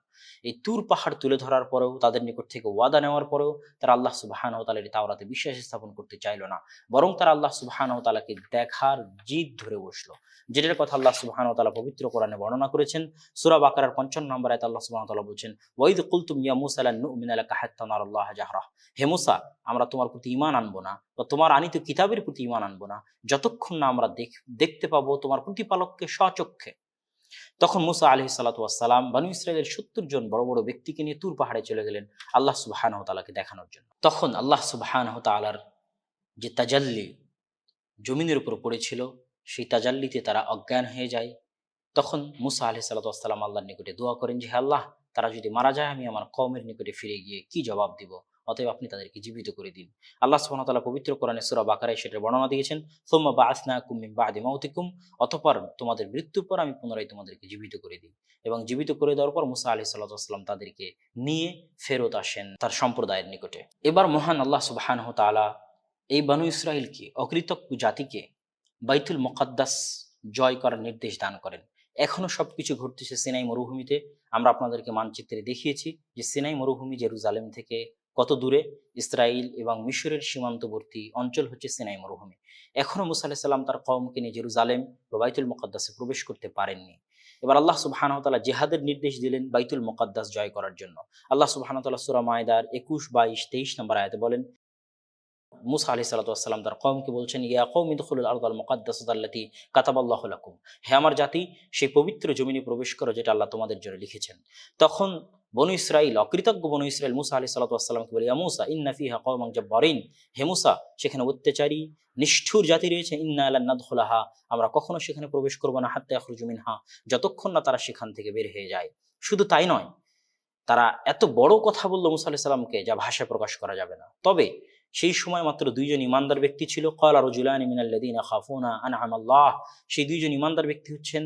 এই তুর পাহাড় তুলে ধরার পরেও, তাদের নিকট থেকে ওয়াদা নেওয়ার পরেও তারা আল্লাহ সুবহানাহু ওয়া তাআলার তাওরাতে বিশ্বাস স্থাপন করতে চাইল না, বরং তারা আল্লাহ সুবহানাহু ওয়া তাআলাকে দেখার জিদ ধরে বসলো, যেটার কথা আল্লাহ সুবহানাহু ওয়া তাআলা পবিত্র কোরআনে বর্ণনা করেছেন। সূরা বাকারার 55 নম্বর আয়াতে আল্লাহ সুবহানাহু ওয়া তাআলা বলেন, ওয়াইদ কুলতুম ইয়া মুসা লান নু'মিনা লাকা হাত্তা নারাল্লাহ জাহরা, হে মুসা আমরা তোমার প্রতি ঈমান আনবো না বা তোমার আনিত কিতাবের প্রতি ঈমান আনবো না যতক্ষণ না আমরা দেখতে পাবো তোমার প্রতিপালককে স্বচক্ষে। তখন মুসা আলাইহিস সালাতু ওয়াস সালাম বনু ইসরাইলের 70 জন বড় বড় ব্যক্তিকে নিয়ে তুর পাহাড়ে চলে গেলেন আল্লাহ সুবহানাহু ওয়া তাআলাকে দেখানোর জন্য। তখন আল্লাহ সুবহানাহু ওয়া তাআলার যে তাজাল্লি জমিনের উপর পড়েছিল, সেই তাজাল্লিতে তারা অজ্ঞান হয়ে যায়। তখন মুসা আলাইহিস সালাতু ওয়াস সালাম আল্লাহর নিকটে দোয়া করেন যে, হে আল্লাহ, তারা যদি মারা যায় আমি আমার কওমের নিকটে ফিরে গিয়ে কি জবাব দিব? অতএব আপনি তাদেরকে জীবিত করে দিন। আল্লাহ সুবহানাহু ওয়া তাআলা পবিত্র কোরআনে সূরা বাকারায় সেটার বর্ণনা দিয়েছেন, সুম্মা বাআসনাকুম মিন বা'দি মাউতিকুম, অতঃপর তোমাদের মৃত্যুর পর আমি পুনরায় তোমাদেরকে জীবিত করে দিই। এবং জীবিত করে দেওয়ার পর মুসা আলাইহিস সালাতু ওয়াস সালাম তাদেরকে নিয়ে ফেরত আসেন তার সম্প্রদায়ের নিকটে। এবার মহান আল্লাহ সুবহানাহু ওয়া তাআলা এই বনু ইসরাইলকে, অকৃতজ্ঞ জাতিকে বাইতুল মুকাদ্দাস জয় করার নির্দেশ দান করেন। এখনো সবকিছু ঘটতেছে সিনাই মরুভূমিতে। আমরা আপনাদেরকে মানচিত্রে দেখিয়েছি যে সিনাই মরুভূমি জেরুজালেম থেকে কত দূরে। ইসরাইল এবং মিশরের সীমান্তবর্তী অঞ্চল হচ্ছে সিনাই মরুভূমি। এখনো মুসা আলাইহিস সালাম তার কওমকে নিয়ে জেরুজালেম বা বাইতুল মুকাদ্দাসে প্রবেশ করতে পারেননি। এবার আল্লাহ সুবহানাহু ওয়া তাআলা জিহাদের নির্দেশ দিলেন বাইতুল মুকাদ্দাস জয় করার জন্য। আল্লাহ সুবহানাহু ওয়া তাআলা সূরা মায়েদার 21, 22, 23 নম্বর আয়াতে বলেন, মুসা আলাইহিস সালাতু ওয়াস সালাম তার কওমকে বলছেন, ইয়া কওমি দুখুলুল আরদাল মুকাদ্দাসাতা আল্লাতী কাতাবাল্লাহু লাকুম, হে আমার জাতি, সেই পবিত্র জমিনে প্রবেশ করো যেটা আল্লাহ তোমাদের জন্য লিখেছেন। তখন বনু ইসরাইল, অকৃতজ্ঞ বনু ইসরাইল মুসা আলাইহিস সালাতু ওয়াস সালামকে বলে, ইয়া মুসা ইন্না ফিহা কওমান জাব্বারিন, হে মুসা, সেখানে অত্যাচারী নিষ্ঠুর জাতি রয়েছে। ইন্না লান নাদখুলাহা, আমরা কখনো সেখানে প্রবেশ করব না, হাত্তা ইয়াখরুজু মিনহা, যতক্ষণ না তারা সেখান থেকে বের হয়ে যায়। শুধু তাই নয়, তারা এত বড় কথা বলল মুসা আলাইহিস সালামকে যা ভাষায় প্রকাশ করা যাবে না। তবে সেই সময় মাত্র দুইজন ইমানদার ব্যক্তি ছিল। ক্বালা রাজুলানি মিনাল্লাযীনা খাফুনা আনআমাল্লাহ, সেই দুইজন ইমানদার ব্যক্তি হচ্ছেন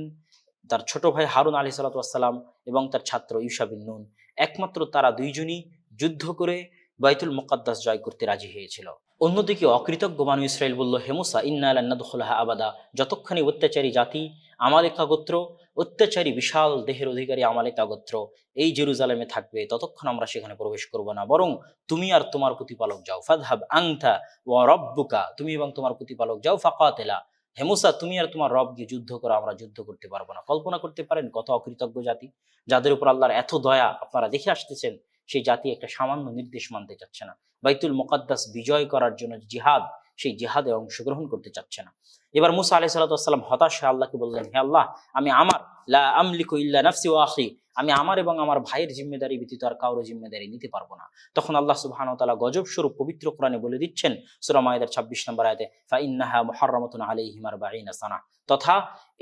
তার ছোট ভাই হারুন আলাইহিস সালাতু ওয়াস সালাম এবং তার ছাত্র ইউশা বিন নুন। একমাত্র তারা দুইজনই যুদ্ধ করে বাইতুল মুকাদ্দাস জয় করতে রাজি হয়েছিল। অন্যদিকে অকৃতজ্ঞ বানু ইসরাইল বলল, হে মুসা ইন্না লান নাদখুলাহা আবাদা, যতক্ষণই অত্যাচারী জাতি আমালেকা গোত্র, অত্যাচারী বিশাল দেহের অধিকারী আমালেকা গোত্র এই জেরুজালেমে থাকবে, ততক্ষণ আমরা সেখানে প্রবেশ করব না, বরং তুমি আর তোমার প্রতিপালক যাও। ফাযহাব আনতা ওয়া রাব্বুকা, তুমি এবং তোমার প্রতিপালক যাও। ফাকাতিলা, হে মুসা, তুমি আর তোমার রব গিয়ে যুদ্ধ করো, আমরা যুদ্ধ করতে পারবো না। কল্পনা করতে পারেন কত অকৃতজ্ঞ জাতি, যাদের উপর আল্লাহর এত দয়া আপনারা দেখে আসতেছেন, সেই জাতি একটা সামান্য নির্দেশ মানতে চাচ্ছে না। বাইতুল মুকাদ্দাস বিজয় করার জন্য জিহাদ, সেই জিহাদে অংশগ্রহণ করতে চাচ্ছে না। এবার মুসা আলাইহিস সালাতু ওয়াস সালাম হতাশ হয়ে আল্লাহকে বললেন, হে আল্লাহ, আমি আমার লা আমলিকু ইল্লা নাফসি ওয়া আখি, আমি আমার এবং আমার ভাইয়ের জিম্মেদারি ব্যতীত আর কারো জিম্মেদারি নিতে পারবো না। তখন আল্লাহ সুবহানাহু ওয়া তাআলা গজব স্বরূপ পবিত্র কোরআনে বলে দিচ্ছেন সূরা মায়েদার 26 নম্বর আয়াতে, ফা ইন্নাহা মুহাররামাতুন আলাইহিম 40 সানা, তথা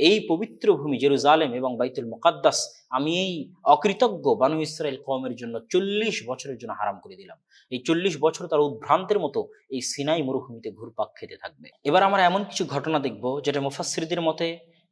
এই পবিত্র ভূমি জেরুজালেম এবং বাইতুল মুকাদ্দাস আমি এই অকৃতজ্ঞ বানু ইসরাইল কওমের জন্য 40 বছরের জন্য হারাম করে দিলাম। এই 40 বছর তার উদ্ভ্রান্তের মতো এই সিনাই মরুভূমিতে ঘুরপাক খেতে থাকবে। এবার আমরা এমন কিছু ঘটনা দেখব যেটা মুফাসসিরদের মতে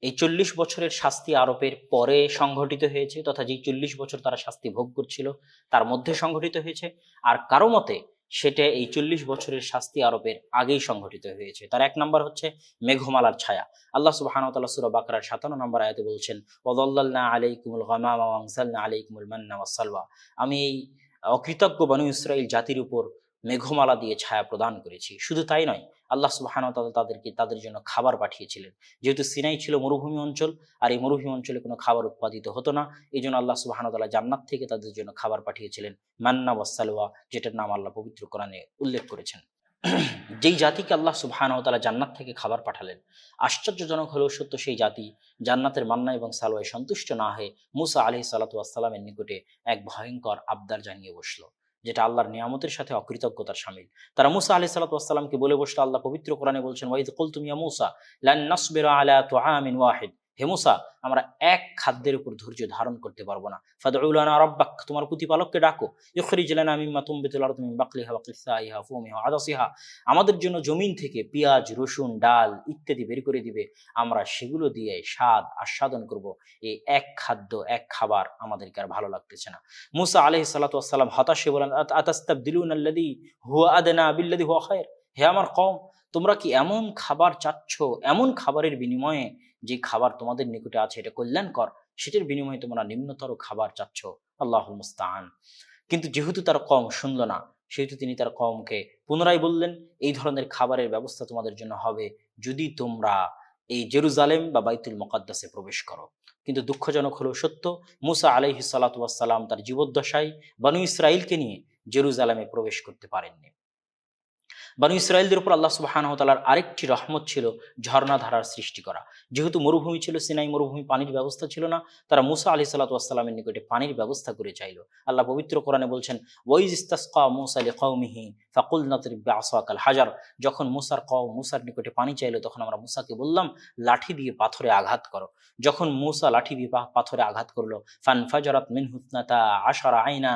এই 40 বছরের শাস্তি আরোপের পরে সংঘটিত হয়েছে, তথা যেই 40 বছর তারা শাস্তি ভোগ করছিল তার মধ্যে সংঘটিত হয়েছে। আর কারো মতে সেটা এই 40 বছরের শাস্তি আরোপের আগেই সংঘটিত হয়েছে। তার এক নম্বর হচ্ছে মেঘমালার ছায়া। আল্লাহ সুবহানাহু ওয়া তাআলা সূরা বাকারার 57 নম্বর আয়াতে বলছেন, ওয়াযাল্লালনা আলাইকুমুল গামামা ওয়া আনজালনা আলাইকুমুল মান্না ওয়াস সালওয়া, আমি এই অকৃতজ্ঞ বনু ইসরাইল জাতির উপর মেঘমালা দিয়ে ছায়া প্রদান করেছি। শুধু তাই নয়, আল্লাহ সুবহানাহু ওয়া তাআলা তাদের জন্য খাবার পাঠিয়েছিলেন। যেহেতু সিনাই ছিল মরুভূমি অঞ্চল, আর এই মরুভূমি অঞ্চলে কোনো খাবার উৎপাদিত হতো না, এই জন্য আল্লাহ সুবহানাহু ওয়া তাআলা জান্নাত থেকে তাদের জন্য খাবার পাঠিয়েছিলেন, মান্না ওয়াস সালওয়া, যেটার নাম আল্লাহ পবিত্র কোরআনে উল্লেখ করেছেন। যেই জাতিকে আল্লাহ সুবহানাহু ওয়া তাআলা জান্নাত থেকে খাবার পাঠালেন, আশ্চর্যজনক হলেও সত্য, সেই জাতি জান্নাতের মান্না এবং সালওয়ায় সন্তুষ্ট না হয়ে মুসা আলাইহিস সালাতু ওয়াস সালামের নিকটে এক ভয়ঙ্কর আবদার জানিয়ে বসলো, যেটা আল্লাহর নিয়ামতের সাথে অকৃতজ্ঞতার শামিল। তারা মুসা আলাইহিস সালাতু ওয়াস সালামকে বলে বসলো, আল্লাহ পবিত্র কোরআনে বলছেন, ওয়াইদ কুলতুম ইয়া মুসা লান নাসবিরা আলা তুআমিন ওয়াহিদ, হে মুসা, আমরা এক খাদ্যের উপর ধৈর্য ধারণ করতে পারবো না। ফাদউ লানা রাব্বাক, তোমার প্রতিপালককে ডাকো। ইখরিজ লানা মিম্মা তুমবিতুল আরদু মিন বাকলিহা ওয়া কিসাইহা ফুমিহা আদাসিহা, আমাদের জন্য জমিন থেকে পেঁয়াজ, রসুন, ডাল ইত্যাদি বের করে দিবে, আমরা সেগুলো দিয়ে স্বাদ আস্বাদন করব। এই এক খাদ্য, এক খাবার আমাদেরকে আর ভালো লাগতেছে না। মুসা আলাইহিস সালাতু ওয়াস সালাম হতাশ হয়ে বলেন, আতাস্তাবদিলুনা আল্লাযী হুয়া আদনা বিল্লাযী হুয়া খায়র, হে আমার কওম, তোমরা কি এমন খাবার চাচ্ছ, এমন খাবারের বিনিময়ে যে খাবার তোমাদের নিকটে আছে এটা কল্যাণকর, সেটার বিনিময়ে তোমরা নিম্নতর খাবার চাচ্ছ? আল্লাহুল মুস্তাআন। কিন্তু যেহেতু তার কওম শুনল না, সেহেতু তিনি তার কওমকে পুনরায় বললেন, এই ধরনের খাবারের ব্যবস্থা তোমাদের জন্য হবে যদি তোমরা এই জেরুজালেম বা বাইতুল মুকাদ্দাসে প্রবেশ করো। কিন্তু দুঃখজনক হলেও সত্য, মুসা আলাইহিস সালাতু ওয়াস সালাম তার জীবদ্দশায় বনু ইসরাইলকে নিয়ে জেরুজালেমে প্রবেশ করতে পারেননি। বনী ইসরায়েলদের উপর আল্লাহ সুবহানাহু ওয়া তাআলার আরেকটি রহমত ছিল ঝর্ণাধারার সৃষ্টি করা। যেহেতু মরুভূমি ছিল, সিনাই মরুভূমি, পানির ব্যবস্থা ছিল না, তারা মুসা আলাইহিস সালাতু ওয়াস সালামের নিকটে পানির ব্যবস্থা করে চাইল। আল্লাহ পবিত্র কোরআনে বলছেন, ওয়াইজ ইসতাসকা মুসা লিকাওমিহি ফাকুলনা ইদরিব বিআসাকাল হাজার। যখন মুসার কওম মুসার নিকটে পানি চাইলো, তখন আমরা মুসাকে বললাম লাঠি দিয়ে পাথরে আঘাত করো। যখন মুসা লাঠি দিয়ে পাথরে আঘাত করলো, ফানফাজারাত মিনহু ইসনাতা আশারা আইনা,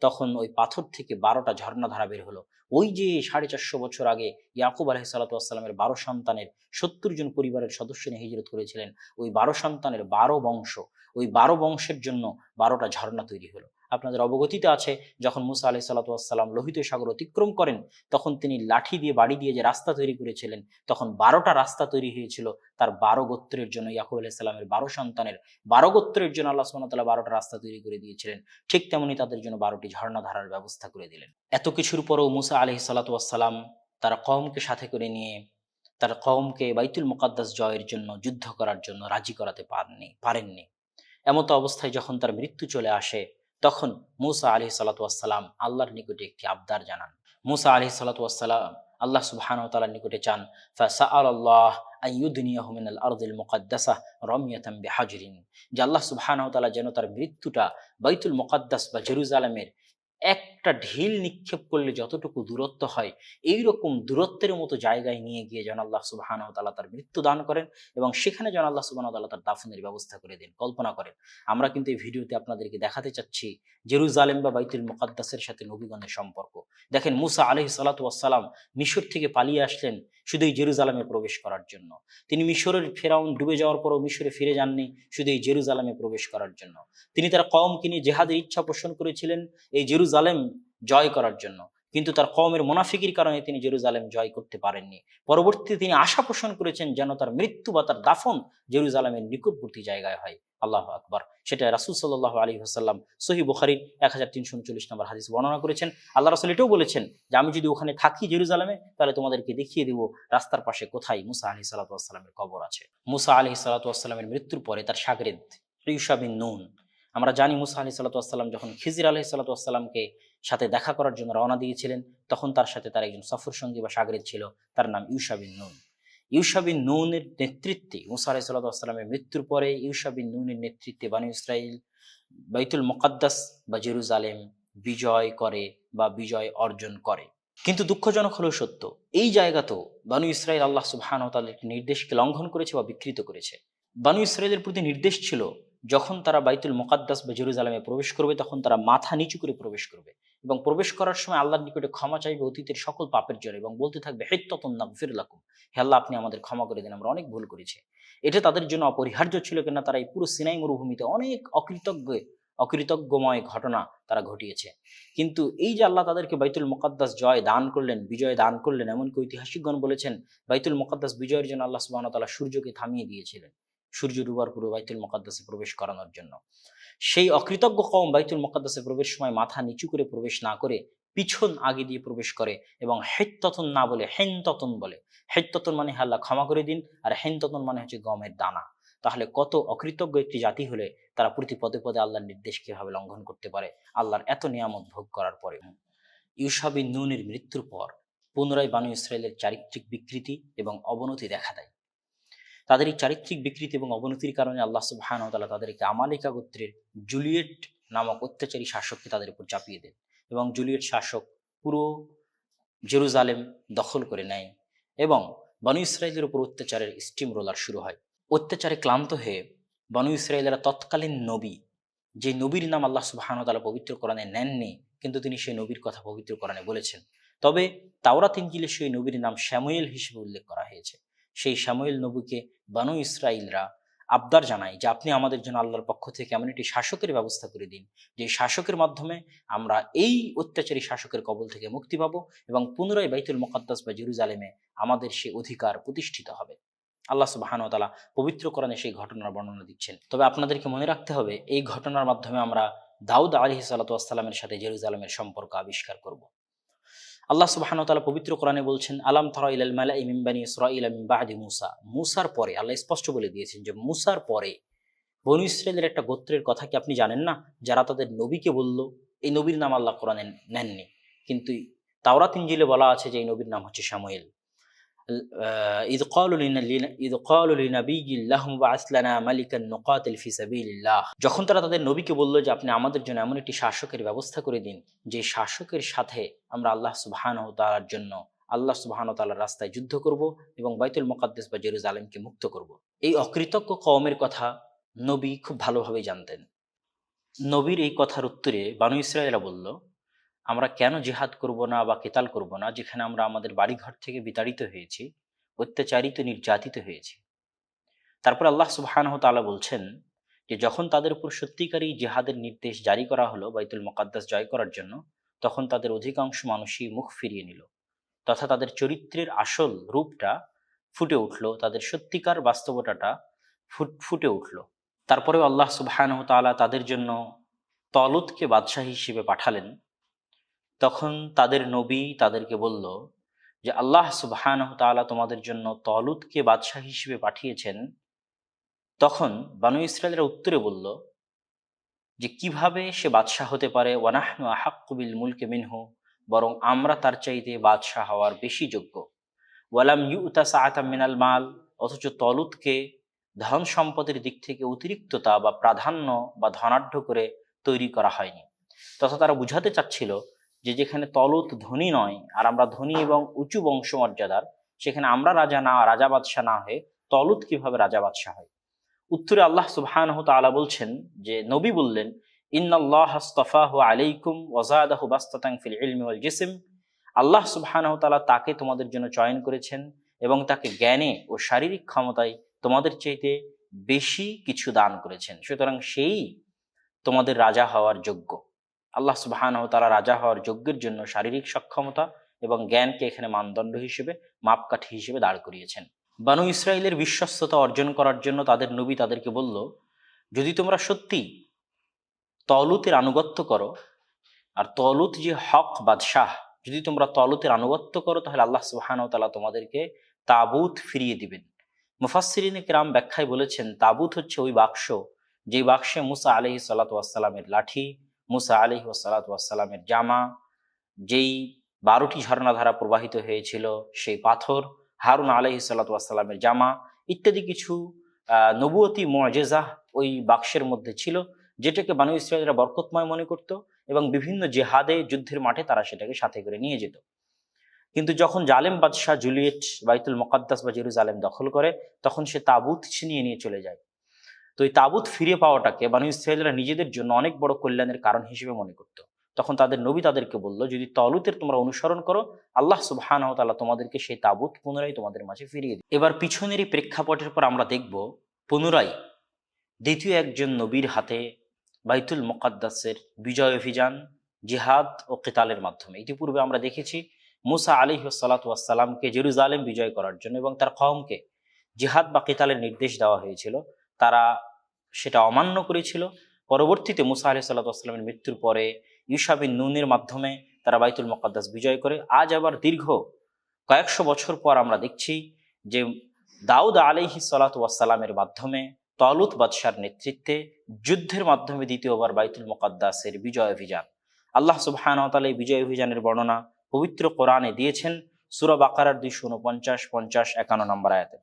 তখন ওই পাথর থেকে 12টা ঝর্ণাধারা বের হলো। ওই যে 450 বছর আগে ইয়াকুব আলাইহিস সালাতু ওয়াস সালামের 12 সন্তানের 70 জন পরিবারের সদস্য নিয়ে হিজরত করেছিলেন, ওই 12 সন্তানের 12 বংশ, ওই 12 বংশের জন্য 12টা ঝর্ণা তৈরি হলো। আপনাদের অবগতিতে আছে, যখন মুসা আলাইহিস সালাতু ওয়াস সালাম লোহিত সাগর অতিক্রম করেন, তখন তিনি লাঠি দিয়ে বাড়ি দিয়ে যে রাস্তা তৈরি করেছিলেন, তখন 12টা রাস্তা তৈরি হয়েছিল তার 12 গোত্রের জন্য। ইয়াকুব আলাইহিস সালামের 12 সন্তানের 12 গোত্রের জন্য আল্লাহ সুবহানাহু ওয়া তাআলা 12টা রাস্তা তৈরি করে দিয়েছিলেন। ঠিক তেমনি তাদের জন্য 12টি ঝর্ণাধারার ব্যবস্থা করে দিলেন। এত কিছুর পরেও মুসা আলাইহিস সালাতু ওয়াস সালাম তার কওমকে সাথে করে নিয়ে তার কওমকে বাইতুল মুকাদ্দাস জয়ের জন্য, যুদ্ধ করার জন্য রাজি করাতে পারেননি। এমত অবস্থায় যখন তার মৃত্যু চলে আসে, তখন মুসা আলাইহিস সালাতু ওয়াস সালাম আল্লাহর নিকটে একটি আবদার জানান। মুসা আলাইহিস সালাতু ওয়াস সালাম আল্লাহ সুবহানাহু ওয়া তাআলার নিকটে চান, ফাসাআলাল্লাহ আইয়ুদনিয়াহু মিনাল আরদিল মুকাদ্দাসাহ রামিয়াতান বিহাজরিন, যে আল্লাহ সুবহানাহু ওয়া তাআলা যেন তার মৃত্যুটা বাইতুল মুকাদ্দাস বা জেরুজালেমের একটা ঢিল নিক্ষেপ করলে যতটুকু দূরত্ব হয়, এইরকম দূরত্বের মতো জায়গায় নিয়ে গিয়ে যেন আল্লাহ সুবহানাহু ওয়া তাআলা তার মৃত্যু দান করেন, এবং সেখানে যেন আল্লাহ সুবহানাহু ওয়া তাআলা তার দাফনের ব্যবস্থা করে দেন। কল্পনা করেন, আমরা কিন্তু এই ভিডিওতে আপনাদেরকে দেখাতে চাচ্ছি জেরুজালেম বা বাইতুল মুকাদ্দাসের সাথে নবীগণের সম্পর্ক। দেখেন, মুসা আলাইহিস সালাতু ওয়াস সালাম মিশর থেকে পালিয়ে আসলেন শুধু এই জেরুজালেমে প্রবেশ করার জন্য। তিনি মিশরের ফেরাউন ডুবে যাওয়ার পরও মিশরে ফিরে যাননি শুধু এই জেরুজালেমে প্রবেশ করার জন্য। তিনি তার কওমকে নিয়ে জেহাদের ইচ্ছা পোষণ করেছিলেন এই জেরুজালেম জয় করার জন্য, কিন্তু তার কওমের মুনাফিকির কারণে তিনি জেরুজালেম জয় করতে পারেননি। পরবর্তীতে তিনি আশা পোষণ করেছেন যেন তার মৃত্যু বা তার দাফন জেরুজালেমের নিকটবর্তী জায়গায় হয়। আল্লাহু আকবার। সেটা রাসূল সাল্লাল্লাহু আলাইহি ওয়াসাল্লাম সহিহ বুখারীর 1339 নম্বর হাদিস বর্ণনা করেছেন। আল্লাহ রাসূল এটাও বলেছেন যে আমি যদি ওখানে থাকি জেরুজালেমে, তাহলে তোমাদেরকে দেখিয়ে দিব রাস্তার পাশে কোথায় মুসা আলাইহিস সালাতু ওয়াস সালামের কবর আছে। মুসা আলাইহিস সালাতু ওয়াস সালামের মৃত্যুর পরে তার শাগরেদ ইউশা বিন নুন, আমরা জানি মুসা আলাইহিস সালাতু ওয়াস সালাম যখন খিজির আলাইহিস সালাতু ওয়াস সালামকে সাথে দেখা করার জন্য রওনা দিয়েছিলেন, তখন তার সাথে তার একজন সফর সঙ্গী বা শাগরেদ ছিল, তার নাম ইউশা বিন নুন। ইউশা বিন নুনের নেতৃত্বে মুসা আলাইহিস সালাতু ওয়াস সালামের মৃত্যুর পরে ইউশা বিন নুনের নেতৃত্বে বনী ইসরাইল বাইতুল মুকাদ্দাস বা জেরুজালেম বিজয় করে বা বিজয় অর্জন করে। কিন্তু দুঃখজনক হলেও সত্য, এই জায়গাতেও বনী ইসরাইল আল্লাহ সুবহানাহু ওয়া তাআলার একটি নির্দেশকে লঙ্ঘন করেছে বা বিকৃত করেছে। বনী ইসরাইলের প্রতি নির্দেশ ছিল, যখন তারা বাইতুল মুকাদ্দাস বা জেরুজালেমে প্রবেশ করবে, তখন তারা মাথা নিচু করে প্রবেশ করবে এবং প্রবেশ করার সময় আল্লাহর নিকটে ক্ষমা চাইবে অতীতের সকল পাপের জন্য এবং বলতে থাকবে, হিত্তাতুন নাগফির লাকুম, হে আল্লাহ আপনি আমাদের ক্ষমা করে দিন, আমরা অনেক ভুল করেছি। এটা তাদের জন্য অপরিহার্য ছিল, কেননা তারা এই পুরো সিনাই মরুভূমিতে অনেক অকৃতজ্ঞময় ঘটনা তারা ঘটিয়েছে। কিন্তু এই যে আল্লাহ তাদেরকে বাইতুল মুকাদ্দাস জয় দান করলেন, বিজয় দান করলেন, এমনকি ঐতিহাসিকগণ বলেছেন বাইতুল মুকাদ্দাস বিজয়ের জন্য আল্লাহ সুবহানাহু ওয়া তাআলা সূর্যকে থামিয়ে দিয়েছিলেন, সূর্য ডুবার পুরো বাইতুল মুকাদ্দাসে প্রবেশ করানোর জন্য। সেই অকৃতজ্ঞ কওম বাইতুল মুকাদ্দাসে প্রবেশ সময় মাথা নিচু করে প্রবেশ না করে পিছন আগে দিয়ে প্রবেশ করে এবং হিত্তাতুন না বলে হিনতাতুন বলে। হিত্তাতুন মানে আল্লাহ ক্ষমা করে দিন, আর হিনতাতুন মানে হচ্ছে গমের দানা। তাহলে কত অকৃতজ্ঞ একটি জাতি হলে তারা প্রতি পদে পদে আল্লাহর নির্দেশ কিভাবে লঙ্ঘন করতে পারে, আল্লাহর এত নিয়ামত ভোগ করার পরে। ইউশা বিন নুনের মৃত্যুর পর পুনরায় বনী ইসরাইলের চারিত্রিক বিকৃতি এবং অবনতি দেখা দেয়। তাদের এই চারিত্রিক বিকৃতি এবং অবনতির কারণে আল্লাহ সুবহানাহু ওয়া তাআলা তাদেরকে আমালিকা গোত্রের জুলিয়েট নামক অত্যাচারী শাসককে তাদের উপর চাপিয়ে দেন এবং জুলিয়েট শাসক পুরো জেরুজালেম দখল করে নেয় এবং বনী ইসরাইলের উপর অত্যাচারের স্টিম রোলার শুরু হয়। অত্যাচারে ক্লান্ত হয়ে বনী ইসরাইলেরা তৎকালীন নবী, যে নবীর নাম আল্লাহ সুবহানাহু ওয়া তাআলা পবিত্র কোরআনে নেননি, কিন্তু তিনি সেই নবীর কথা পবিত্র কোরআনে বলেছেন, তবে তাওরাত ইনজিলে সেই নবীর নাম শামুয়েল হিসেবে উল্লেখ করা হয়েছে। সেই শামুয়েল নবীকে বনী ইসরাইলরা আবদার জানায় যে আপনি আমাদের জন্য আল্লাহর পক্ষ থেকে এমন একটি শাসকের ব্যবস্থা করে দিন, যে শাসকের মাধ্যমে আমরা এই অত্যাচারী শাসকের কবল থেকে মুক্তি পাবো এবং পুনরায় বাইতুল মুকাদ্দাস বা জেরুজালেমে আমাদের সেই অধিকার প্রতিষ্ঠিত হবে। আল্লাহ সুবহানাহু ওয়া তাআলা পবিত্র কোরআনে সেই ঘটনার বর্ণনা দিচ্ছেন। তবে আপনাদেরকে মনে রাখতে হবে, এই ঘটনার মাধ্যমে আমরা দাউদ আলাইহিস সালাতু ওয়াস সালামের সাথে জেরুজালেমের সম্পর্ক আবিষ্কার করব। আল্লাহ সুবহানাহু ওয়া তাআলা পবিত্র কোরআনে বলছেন, আলাম তারা ইলাল মালাই মিন বানি ইসরাঈল মিন বাদি মুসা, মুসার পরে আল্লাহ স্পষ্ট বলে দিয়েছেন যে মুসার পরে বনী ইসরাইলের একটা গোত্রের কথা কি আপনি জানেন না, যারা তাদের নবীকে বলল, এই নবীর নাম আল্লাহ কোরআনে নেননি, কিন্তু তাওরাত ইনজিলে বলা আছে যে এই নবীর নাম হচ্ছে শামুয়েল। যখন তারা তাদের নবীকে বলল যে আপনি আমাদের জন্য এমন একটি শাসকের ব্যবস্থা করে দিন যে শাসকের সাথে আমরা আল্লাহ সুবহানাহু ওয়া তাআলার জন্য আল্লাহ সুবহানাহু ওয়া তাআলার রাস্তায় যুদ্ধ করব এবং বাইতুল মুকাদ্দাস বা জেরুজালেমকে মুক্ত করব। এই অকৃতজ্ঞ কওমের কথা নবী খুব ভালোভাবে জানতেন। নবীর এই কথার উত্তরে বানু ইসরায়েলরা বলল, আমরা কেন জিহাদ করব না বা কেতাল করব না, যেখানে আমরা আমাদের বাড়িঘর থেকে বিতাড়িত হয়েছি, অত্যাচারিত, নির্যাতিত হয়েছি। তারপর আল্লাহ সুবহানাহু ওয়া তাআলা বলছেন যে যখন তাদের উপর সত্যিকারই জিহাদের নির্দেশ জারি করা হলো বাইতুল মুকাদ্দাস জয় করার জন্য, তখন তাদের অধিকাংশ মানুষই মুখ ফিরিয়ে নিল, তথা তাদের চরিত্রের আসল রূপটা ফুটে উঠল, তাদের সত্যিকার বাস্তবতাটা ফুটে উঠল। তারপরেও আল্লাহ সুবহানাহু ওয়া তাআলা তাদের জন্য তলুতকে বাদশাহ হিসেবে পাঠালেন। তখন তাদের নবী তাদেরকে বলল যে আল্লাহ সুবহানাহু ওয়া তাআলা তোমাদের জন্য তলুতকে বাদশাহ হিসেবে পাঠিয়েছেন। তখন বানু ইসরায়েলরা উত্তরে বলল যে কিভাবে সে বাদশাহ হতে পারে, ওয়ানাহনু আহাক্কু বিল মুলকি মিনহু, বরং আমরা তার চাইতে বাদশাহ হওয়ার বেশি যোগ্য। ওয়ালাম ইউতা সাআতাম মিনাল মাল, অথচ তলুতকে ধন সম্পদের দিক থেকে অতিরিক্ততা বা প্রাধান্য বা ধনাঢ্য করে তৈরি করা হয়নি। তথা তারা বুঝাতে চাচ্ছিল যে যেখানে তলুত ধনী নয় আর আমরা ধনী এবং উঁচু বংশমর্যাদার, সেখানে আমরা রাজা বাদশাহ না হয়ে তলুত কিভাবে রাজা বাদশাহ হয়। উত্তরে আল্লাহ সুবহানাহু ওয়া তাআলা বলছেন যে নবী বললেন, ইন্নাল্লাহা আসতাফাহু আলাইকুম ওয়া যাদাহু বাসতাতান ফিল ইলমি ওয়াল জিসম, আল্লাহ সুবহানাহু ওয়া তাআলা তাকে তোমাদের জন্য চয়ন করেছেন এবং তাকে জ্ঞানে ও শারীরিক ক্ষমতায় তোমাদের চাইতে বেশি কিছু দান করেছেন, সুতরাং সেই তোমাদের রাজা হওয়ার যোগ্য। আল্লাহ সুবহানাহু ওয়া তাআলা রাজা হওয়ার যোগ্যের জন্য শারীরিক সক্ষমতা এবং জ্ঞানকে এখানে মানদণ্ড হিসেবে, মাপকাঠি হিসেবে দাঁড় করিয়েছেন। বানু ইসরাইলের বিশ্বস্ততা অর্জন করার জন্য তাদের নবী তাদেরকে বলল, যদি তোমরা সত্যি তলুতের আনুগত্য করো, আর তলুত যে হক বাদশাহ, যদি তোমরা তলুতের আনুগত্য করো তাহলে আল্লাহ সুবহানাহু ওয়া তাআলা তোমাদেরকে তাবুত ফিরিয়ে দিবেন। মুফাসসিরিনে কেরাম ব্যাখ্যায় বলেছেন, তাবুত হচ্ছে ওই বাক্স যে বাক্সে মুসা আলাইহিস সালাতু ওয়াস সালামের লাঠি, মুসা আলাইহিস সালাতু ওয়াস সালামের জামা, যেই 12টি ঝর্ণাধারা প্রবাহিত হয়েছিল সেই পাথর, হারুন আলাইহিস সালাতু ওয়াস সালামের জামা ইত্যাদি কিছু নবুয়তি মুআজিজা ওই বাক্সের মধ্যে ছিল, যেটাকে বানু ইসরায়েলরা বরকতময় মনে করত এবং বিভিন্ন জেহাদে, যুদ্ধের মাঠে তারা সেটাকে সাথে করে নিয়ে যেত। কিন্তু যখন জালেম বাদশাহ জুলিয়েট বাইতুল মুকাদ্দাস বা জেরুজালেম দখল করে, তখন সে তাবুত ছিনিয়ে নিয়ে চলে যায়। তো এই তাবুত ফিরে পাওয়াটাকে বানু ইসরায়েলরা নিজেদের জন্য অনেক বড় কল্যাণের কারণ হিসেবে মনে করত। তখন তাদের নবী তাদেরকে বলল, যদি তলুতের তোমরা অনুসরণ করো, আল্লাহ সুবহানাহু ওয়া তাআলা তোমাদেরকে সেই তাবুত পুনরায় তোমাদের মাঝে ফিরিয়ে দিবে। এবার পিছনেরই প্রেক্ষাপটের পর আমরা দেখব পুনরায় দ্বিতীয় একজন নবীর হাতে বাইতুল মুকাদ্দাসের বিজয় অভিযান, জিহাদ ও কেতালের মাধ্যমে। ইতিপূর্বে আমরা দেখেছি মুসা আলাইহিস সালাতু ওয়াস সালামকে জেরুজালেম বিজয় করার জন্য এবং তার কওমকে জিহাদ বা কেতালের নির্দেশ দেওয়া হয়েছিল, তারা সেটা অমান্য করেছিল। পরবর্তীতে মুসা আলাইহিস সালাতু ওয়াস সালামের মৃত্যুর পরে ইউশা বিন নুনের মাধ্যমে তারা বাইতুল মুকাদ্দাস বিজয় করে। আজ আবার দীর্ঘ কয়েকশো বছর পর আমরা দেখছি যে দাউদ আলাইহিস সালাতু ওয়াস সালামের মাধ্যমে তলুত বাদশার নেতৃত্বে যুদ্ধের মাধ্যমে দ্বিতীয়বার বাইতুল মুকাদ্দাসের বিজয় অভিযান। আল্লাহ সুবহানাহু ওয়া তাআলা এই বিজয় অভিযানের বর্ণনা পবিত্র কোরআনে দিয়েছেন সূরা বাকারার 249, 50, 51 নম্বর আয়াতে।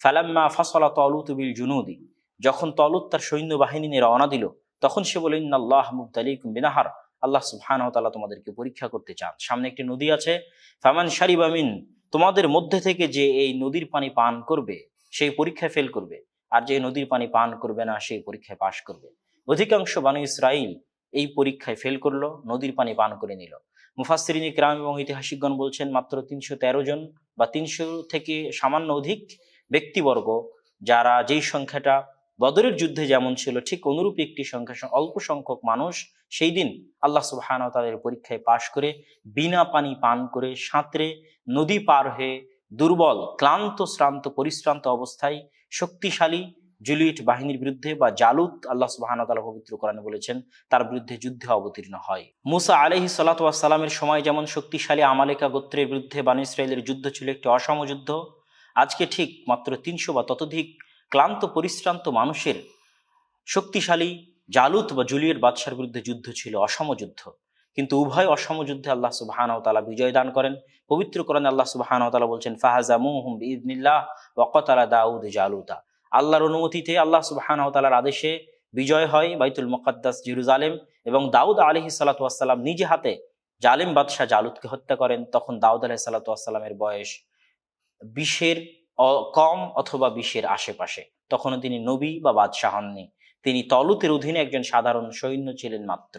ফালাম্মা ফাসালা তালুত বিল জুনুদি, যখন তলুত তার সৈন্যবাহিনী নিয়ে রওনা দিল, তখন সে বলে, ইন্নাল্লাহ মুবতালিকুম বিনাহার, আল্লাহ সুবহানাহু ওয়া তাআলা তোমাদেরকে পরীক্ষা করতে চান। সামনে একটি নদী আছে, ফামান শারিবা মিন, তোমাদের মধ্যে থেকে যে এই নদীর পানি পান করবে সেই পরীক্ষায় ফেল করবে, আর যে নদীর পানি পান করবে না সেই পরীক্ষায় পাশ করবে। অধিকাংশ বানু ইসরাইল এই পরীক্ষায় ফেল করলো, নদীর পানি পান করে নিল। মুফাসসিরিনে কেরাম এবং ঐতিহাসিকগণ বলছেন মাত্র 313 জন বা 300 থেকে সামান্য অধিক ব্যক্তিবর্গ, যারা যেই সংখ্যাটা বদরের যুদ্ধে যেমন ছিল ঠিক অনুরূপ একটি সংখ্যা, অল্প সংখ্যক মানুষ সেই দিন আল্লাহ সুবহানাহু ওয়া তাআলার পরীক্ষায় পাশ করে বিনা পানি পান করে সাঁতরে নদী পার হয়ে দুর্বল, ক্লান্ত, শ্রান্ত, পরিশ্রান্ত অবস্থায় শক্তিশালী জুলিয়েট বাহিনীর বিরুদ্ধে বা জালুত, আল্লাহ সুবহানাহু ওয়া তাআলা পবিত্র কোরআনে বলেছেন, তার বিরুদ্ধে যুদ্ধে অবতীর্ণ হয়। মুসা আলাইহিস সালাতু ওয়াস সালামের সময় যেমন শক্তিশালী আমালেকা গোত্রের বিরুদ্ধে বানু ইসরাইলের যুদ্ধ ছিল একটি অসম যুদ্ধ, আজকে ঠিক মাত্র 300 বা ততোধিক ক্লান্ত পরিশ্রান্ত মানুষের শক্তিশালী জালুত বা জুলিয়েট বাদশার বিরুদ্ধে যুদ্ধ ছিল অসম যুদ্ধ। কিন্তু উভয় অসম যুদ্ধে আল্লাহ সুবহানাহু ওয়া তাআলা বিজয় দান করেন। পবিত্র কোরআনে আল্লাহ সুবহানাহু ওয়া তাআলা বলছেন, ফাহাজামুহুম বিইذনিল্লাহ ওয়া ক্বাতালা দাউদ জালুতা। আল্লাহর অনুমতিতে, আল্লাহ সুবহানাহু ওয়া তাআলার আদেশে বিজয় হয় বাইতুল মুকাদ্দাস জেরুজালেম, এবং দাউদ আলাইহিস সালাতু ওয়াস সালাম নিজে হাতে জালিম বাদশাহ জালুতকে হত্যা করেন। তখন দাউদ আলাইহিস সালাতু ওয়াস সালামের বয়স 20-এর কম অথবা 20-এর আশেপাশে। তখনও তিনি নবী বা বাদশাহ হননি, তিনি তলুতের অধীনে একজন সাধারণ সৈন্য ছিলেন মাত্র।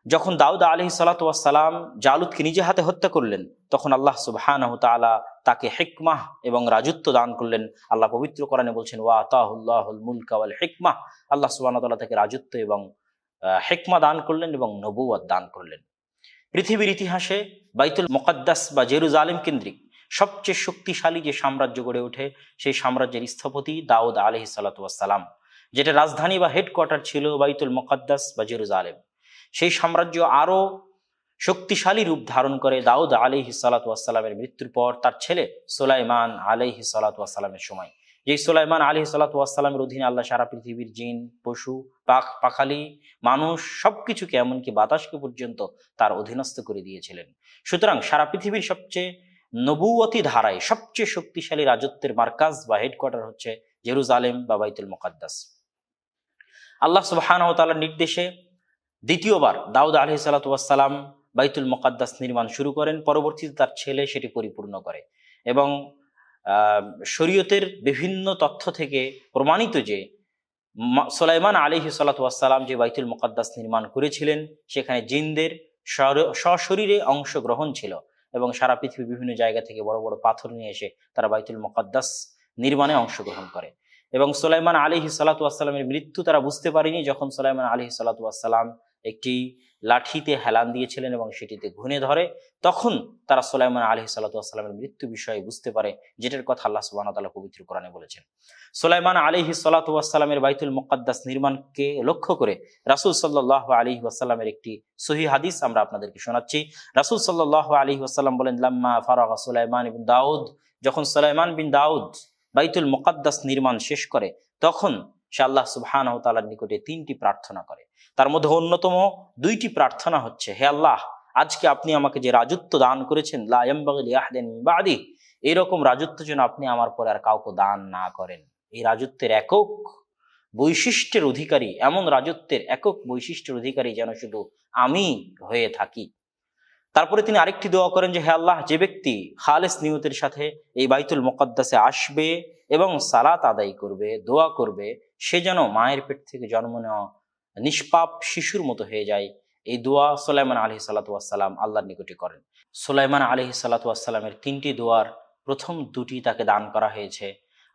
যখন দাউদ আলাইহিস সালাতু ওয়াস সালাম জালুতকে নিজে হাতে হত্যা করলেন, তখন আল্লাহ সুবহানাহু তাআলা তাকে হিকমাহ এবং রাজত্ব দান করলেন। আল্লাহ পবিত্র কোরআনে বলছেন, ওয়া আতাহুল্লাহুল মুলকা ওয়াল হিকমাহ। আল্লাহ সুবহানাহু তাআলা তাকে রাজত্ব এবং হিকমা দান করলেন এবং নবুয়ত দান করলেন। পৃথিবীর ইতিহাসে বাইতুল মুকাদ্দাস বা জেরুজালেম কেন্দ্রিক সবচেয়ে শক্তিশালী যে সাম্রাজ্য গড়ে ওঠে, সেই সাম্রাজ্যের স্থপতি দাউদ আলাইহিস সালাতু ওয়াস সালাম, যেটা রাজধানী বা হেডকোয়ার্টার ছিল বাইতুল মুকাদ্দাস বা জেরুজালেম। সেই সাম্রাজ্য আরো শক্তিশালী রূপ ধারণ করে দাউদ আলাইহিস সালাতু ওয়াস সালামের মৃত্যুর পর তার ছেলে সুলাইমান আলাইহিস সালাতু ওয়াস সালামের সময়। যেই সুলাইমান আলাইহিস সালাতু ওয়াস সালামের অধীনে আল্লাহ সারা পৃথিবীর জিন, পশু, পাখালি, মানুষ সবকিছুকে, এমনকি বাতাসকে পর্যন্ত তার অধীনস্থ করে দিয়েছিলেন। সুতরাং সারা পৃথিবীর সবচেয়ে নবুয়তি ধারায় সবচেয়ে শক্তিশালী রাজত্বের মার্কাজ বা হেডকোয়ার্টার হচ্ছে জেরুজালেম বা বাইতুল মুকাদ্দাস। আল্লাহ সুবহানাহু ওয়া তাআলার নির্দেশে দ্বিতীয়বার দাউদ আলাইহিস সালাতু ওয়াস সালাম বাইতুল মুকাদ্দাস নির্মাণ শুরু করেন। পরবর্তীতে তার ছেলে সেটি পরিপূর্ণ করে, এবং শরীয়তের বিভিন্ন তথ্য থেকে প্রমাণিত যে সুলাইমান আলাইহিস সালাতু ওয়াস সালাম যে বাইতুল মুকাদ্দাস নির্মাণ করেছিলেন, সেখানে জিনদের সশরীরে অংশগ্রহণ ছিল, এবং সারা পৃথিবীর বিভিন্ন জায়গা থেকে বড় বড় পাথর নিয়ে এসে তারা বাইতুল মুকাদ্দাস নির্মাণে অংশগ্রহণ করে। এবং সুলাইমান আলাইহিস সালাতু ওয়াস সালামের মৃত্যু তারা বুঝতে পারেনি, যখন সুলাইমান আলাইহিস সালাতু ওয়াস সালাম একটি লাঠিতে হেলান দিয়েছিলেন এবং সেটিতে ঘুণে ধরে, তখন তারা সুলাইমান আলাইহিস সালাতু ওয়াস সালামের মৃত্যু বিষয়ে বুঝতে পারে, যেটার কথা আল্লাহ সুবহানাহু ওয়া তাআলা পবিত্র কোরআনে বলেছেন। সুলাইমান আলাইহিস সালাতু ওয়াস সালামের বাইতুল মুকাদ্দাস নির্মাণকে লক্ষ্য করে রাসূল সাল্লাল্লাহু আলাইহি ওয়াসাল্লামের একটি সহিহ হাদিস আমরা আপনাদেরকে শোনাচ্ছি। রাসূল সাল্লাল্লাহু আলাইহি ওয়াসাল্লাম বলেন, লাম্মা ফারাগা সুলাইমান বিন দাউদ, যখন সুলাইমান বিন দাউদ বাইতুল মুকাদ্দাস নির্মাণ শেষ করে, তখন সে আল্লাহ সুবহানাহু ওয়া তাআলার নিকটে 3টি প্রার্থনা করে। তার মধ্যে অন্যতম 2টি প্রার্থনা হচ্ছে, হে আল্লাহ, আজকে আপনি আমাকে যে রাজত্ব দান করেছেন, লা ইয়ামবাগি লিআহাদিন মিন বাদি, এরকম রাজত্ব যেন আপনি আমার পরে আর কাউকে দান না করেন। এই রাজত্বের একক বৈশিষ্ট্যের অধিকারী, এমন রাজত্বের একক বৈশিষ্ট্যের অধিকারী যেন শুধু আমি হয়ে থাকি। তারপরে তিনি আরেকটি দোয়া করেন যে, হে আল্লাহ, যে ব্যক্তি খালেস নিয়তের সাথে এই বাইতুল মুকাদ্দাসে আসবে এবং সালাত আদায় করবে, দোয়া করবে, সে যেন মায়ের পেট থেকে জন্ম নেওয়া নিষ্পাপ শিশুর মতো হয়ে যায়। এই দোয়া সুলাইমান আলাইহিস সালাতু ওয়াস সালাম আল্লাহর নিকটে করেন। সুলাইমান আলাইহিস সালাতু ওয়াস সালামের 3টি দোয়ার প্রথম 2টি তাকে দান করা হয়েছে,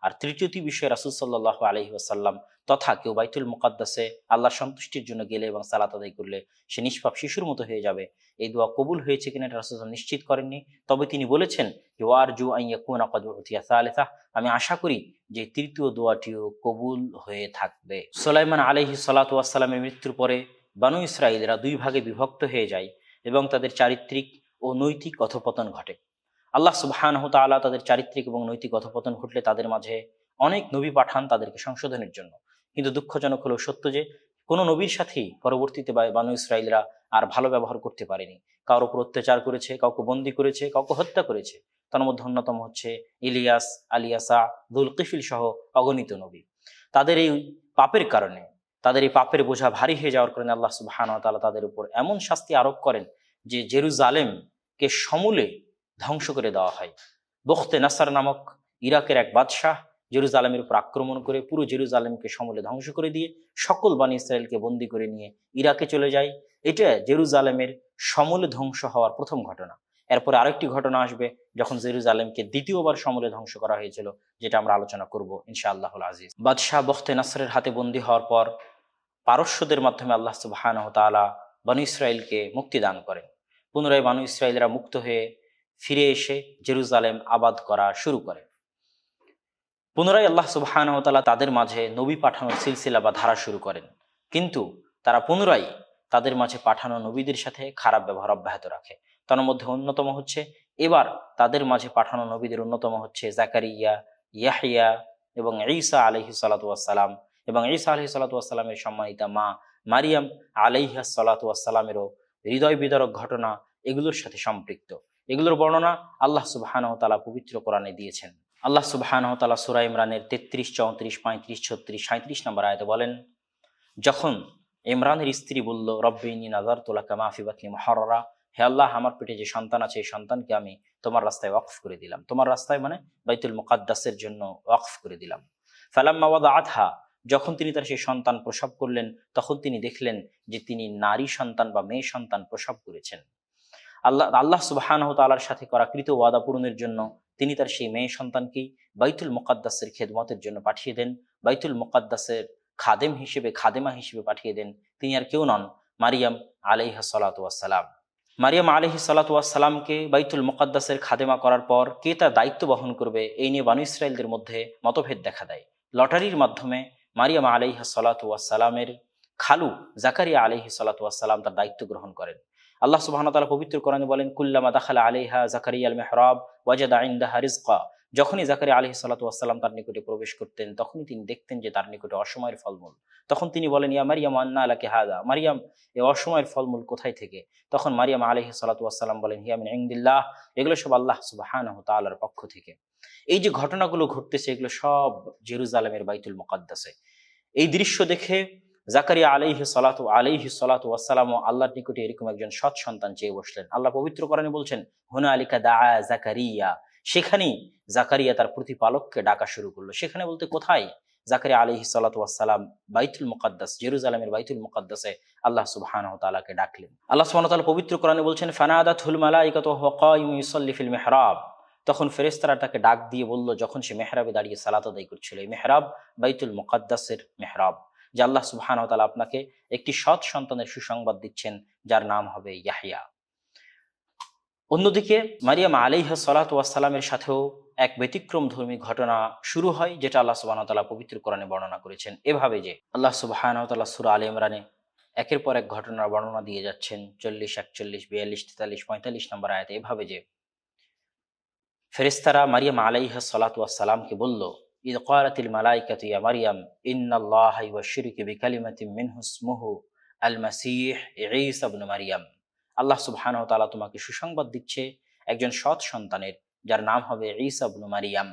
আর তৃতীয়টি বিষয়ে রাসূল সাল্লাল্লাহু আলাইহি ওয়াসাল্লাম তথা কেউ বাইতুল মুকাদ্দাসে আল্লাহর সন্তুষ্টির জন্য গেলে এবং সালাত আদায় করলে সে নিষ্পাপ শিশুর মতো হয়ে যাবে। এই দোয়া কবুল হয়েছে কিনা এটা রাসূল নিশ্চিত করেননি, তবে তিনি বলেছেন যে, ওয়ারজু আন ইয়াকুনা ক্বাদ উতিয়া সালিসা, আমি আশা করি যে তৃতীয় দোয়াটিও কবুল হয়ে থাকবে। সুলাইমান আলাইহিস সালাতু ওয়াস সালামের মৃত্যুর পরে বানু ইসরাঈলরা 2 ভাগে বিভক্ত হয়ে যায় এবং তাদের চারিত্রিক ও নৈতিক অধঃপতন ঘটে। আল্লাহ সুবহানাহু ওয়া তাআলা তাদের চারিত্রিক এবং নৈতিক অধঃপতন ঘটলে তাদের মাঝে অনেক নবী পাঠান তাদেরকে সংশোধনের জন্য। কিন্তু দুঃখজনক হলো সত্য যে কোনো নবীর সাথেই পরবর্তীতে বানু ইসরাঈলরা আর ভালো ব্যবহার করতে পারেনি। কারোর উপর অত্যাচার করেছে, কাউকে বন্দী করেছে, কাউকে হত্যা করেছে। তার মধ্যে অন্যতম হচ্ছে ইলিয়াস, আলিয়াসা, যুলকিফল সহ অগণিত নবী। তাদের এই পাপের কারণে, তাদের এই পাপের বোঝা ভারী হয়ে যাওয়ার কারণে আল্লাহ সুবহানাহু ওয়া তাআলা তাদের উপর এমন শাস্তি আরোপ করেন যে জেরুজালেমকে সমূলে ধ্বংস করে দেওয়া হয়। বখতে নাসার নামক ইরাকের এক বাদশাহ জেরুজালেমের উপর আক্রমণ করে পুরো জেরুজালেমকে সমূলে ধ্বংস করে দিয়ে সকল বনী ইসরায়েলকে বন্দী করে নিয়ে ইরাকে চলে যায়। এটা জেরুজালেমের সমূলে ধ্বংস হওয়ার প্রথম ঘটনা। এরপরে আরেকটি ঘটনা আসবে যখন জেরুজালেমকে দ্বিতীয়বার সমূলে ধ্বংস করা হয়েছিল, যেটা আমরা আলোচনা করব ইনশাআল্লাহুল আজিজ। বাদশাহ বখতে নাসরের হাতে বন্দী হওয়ার পর পারস্যদের মাধ্যমে আল্লাহ সুবহানাহু ওয়া তাআলা বনী ইসরায়েলকে মুক্তি দান করেন। পুনরায় বনী ইসরায়েলরা মুক্ত হয়ে ফিরে এসে জেরুজালেম আবাদ করা শুরু করে। পুনরায় আল্লাহ সুবহানাহু ওয়া তাআলা তাদের মাঝে নবী পাঠানোর সিলসিলা বা ধারা শুরু করেন, কিন্তু তারা পুনরায় তাদের মাঝে পাঠানো নবীদের সাথে খারাপ ব্যবহার অব্যাহত রাখে। তার মধ্যে অন্যতম হচ্ছে, এবার তাদের মাঝে পাঠানো নবীদের অন্যতম হচ্ছে জাকারিয়া, ইয়াহইয়া এবং ঈসা আলাইহিস সালাতু ওয়াস সালাম, এবং ঈসা আলাইহিস সালাতু ওয়াস সালামের সম্মানিতা মা মারিয়াম আলাইহিস সালাতু ওয়াস সালামেরও হৃদয় বিদারক ঘটনা এগুলোর সাথে সম্পৃক্ত। এগুলোর বর্ণনা আল্লাহ সুবহানাহু ওয়া তাআলা পবিত্র কোরআনে দিয়েছেন। আল্লাহ সুবহানাহু ওয়া তাআলা সূরা ইমরানের 33, 34, 35, 36, 37 নম্বর আয়াতে বলেন, যখন ইমরানের স্ত্রী বলল, রব্বি ইন্নী নাযারতু লাকা মা ফি বাতনি মুহাররারা, হে আল্লাহ, আমার পেটে যে সন্তান আছে এই সন্তানকে আমি তোমার রাস্তায় ওয়াকফ করে দিলাম। তোমার রাস্তায় মানে বাইতুল মুকাদ্দাসের জন্য ওয়াকফ করে দিলাম। ফালাম্মা ওয়াদাআতহা, যখন তিনি তার সেই সন্তান প্রসব করলেন, তখন তিনি দেখলেন যে তিনি নারী সন্তান বা মেয়ে সন্তান প্রসব করেছেন। আল্লাহ সুবহানাহু ওয়া তাআলার সাথে করা কৃত ওয়াদা পূরণের জন্য তিনি তার সেই মেয়ে সন্তানকেই বাইতুল মুকাদ্দাসের খেদমতের জন্য পাঠিয়ে দেন। বাইতুল মুকাদ্দাসের খাদেমা হিসেবে পাঠিয়ে দেন। তিনি আর কেউ নন, মারিয়াম আলাইহা সালাতু ওয়াস সালাম। মারিয়াম আলাইহিস সালাতু ওয়াস সালামকে বাইতুল মুকাদ্দাসের খাদেমা করার পর কে তার দায়িত্ব বহন করবে, এই নিয়ে বনী ইসরাঈলদের মধ্যে মতভেদ দেখা দেয়। লটারির মাধ্যমে মারিয়াম আলাইহিস সালাতু ওয়াস সালামের খালু জাকারিয়া আলাইহিস সালাতু ওয়াস সালাম তার দায়িত্ব গ্রহণ করেন। আল্লাহ সুবহানাহু ওয়া তাআলা পবিত্র কোরআনে বলেন, কুল্লামা দাখালা আলাইহা জাকারিয়াল মিহরাব ওয়াজাদা ইনদাহা রিজকা, যখনই জাকারিয়া আলাইহিস সালাতু ওয়াস সালাম তার নিকটে প্রবেশ করতেন, তখনই তিনি দেখতেন যে তার নিকটে অসময়ের ফলমূল। তখন তিনি বলেন, ইয়া মারিয়াম আন্না লাকি হাযা, মারিয়াম, এই অসময়ের ফলমূল কোথায় থেকে? তখন মারিয়াম আলাইহিস সালাতু ওয়াস সালাম বলেন, হিয়া মিন ইনদিল্লাহ, এগুলো সব আল্লাহ সুবহানাহু তাআলার পক্ষ থেকে। এই যে ঘটনাগুলো ঘটতেছে, এগুলো সব জেরুজালেমের বাইতুল মুকাদ্দাসে। এই দৃশ্য দেখে জাকারিয়া আলাইহিস সালাতু ওয়াস সালাম আল্লাহর নিকটে এরকম একজন সৎ সন্তান চেয়ে বসলেন। আল্লাহ পবিত্র কোরআনে বলছেন, হুনালিকা দাআ জাকারিয়া, সেখানেই জাকারিয়া তার প্রতিপালককে ডাকা শুরু করলো। সেখানে বলতে কোথায়? জাকারিয়া আলাইহিস সালাতু ওয়াস সালাম বাইতুল মুকাদ্দাস, জেরুজালেমের বাইতুল মুকাদ্দাসে আল্লাহ সুবহানাহু ওয়া তাআলাকে ডাকলেন। আল্লাহ সুবহানাহু ওয়া তাআলা পবিত্র কোরআনে বলছেন, ফানাদাতুল মালাইকাতু ওয়া হুয়া কায়িমুন ইউসাল্লি ফিল মিহরাব, তখন ফেরেশতারা তাকে ডাক দিয়ে বলল, যখন সে মেহরাবে দাঁড়িয়ে সালাত আদায় করছিল। এই মেহরাব বাইতুল মুকাদ্দাসের মেহরাব, যে আল্লাহ সুবহানাহু ওয়া তাআলা আপনাকে একটি সৎ সন্তানের সুসংবাদ দিচ্ছেন, যার নাম হবে ইয়াহইয়া। অন্যদিকে মারিয়াম আলাইহিস সালাতু ওয়াস সালামের সাথেও এক ব্যতিক্রমধর্মী ঘটনা শুরু হয়, যেটা আল্লাহ সুবহানাহু ওয়া তাআলা পবিত্র কোরআনে বর্ণনা করেছেন এভাবে, যে আল্লাহ সুবহানাহু ওয়া তাআলা সূরা আলে ইমরানে একের পর এক ঘটনার বর্ণনা দিয়ে যাচ্ছেন। 40, 41, 42, 43, 45 নম্বর আয়াতে এভাবে, যে ফেরেশতারা মারিয়াম আলাইহিস সালাতু ওয়াস সালামকে বলল, ইয ক্বালাতিল মালাইকাতু ইয়া মারিয়াম ইন্নাল্লাহা ইউবাশশিরুকি বিকালিমাতিন মিনহু ইসমুহু আল মাসীহ ঈসা ইবনে মারিয়াম, আল্লাহ সুবহানাহু ওয়া তাআলা তোমাকে সুসংবাদ দিচ্ছে একজন সৎ সন্তানের, যার নাম হবে ঈসা ইবনে মারিয়াম,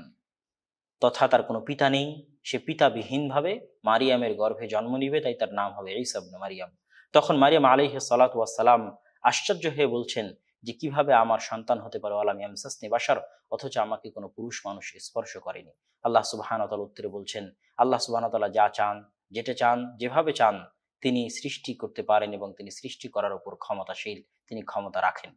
তথা তার কোনো পিতা নেই, সে পিতাবিহীনভাবে মারিয়ামের গর্ভে জন্ম নিবে, তাই তার নাম হবে ঈসা ইবনে মারিয়াম। তখন মারিয়াম আলাইহিস সালাতু ওয়াস সালাম আশ্চর্য হয়ে বলছেন যে কিভাবে আমার সন্তান হতে পারে, ওয়ালাম ইয়ামসাসনি বাশার, অথচ আমাকে কোনো পুরুষ মানুষ স্পর্শ করেনি। আল্লাহ সুবহানাহু ওয়া তাআলা উত্তরে বলছেন, আল্লাহ সুবহানাহু ওয়া তাআলা যা চান, যেটা চান, যেভাবে চান তিনি সৃষ্টি করতে পারেন এবং তিনি সৃষ্টি করার উপর ক্ষমতাশীল, তিনি ক্ষমতা রাখেন।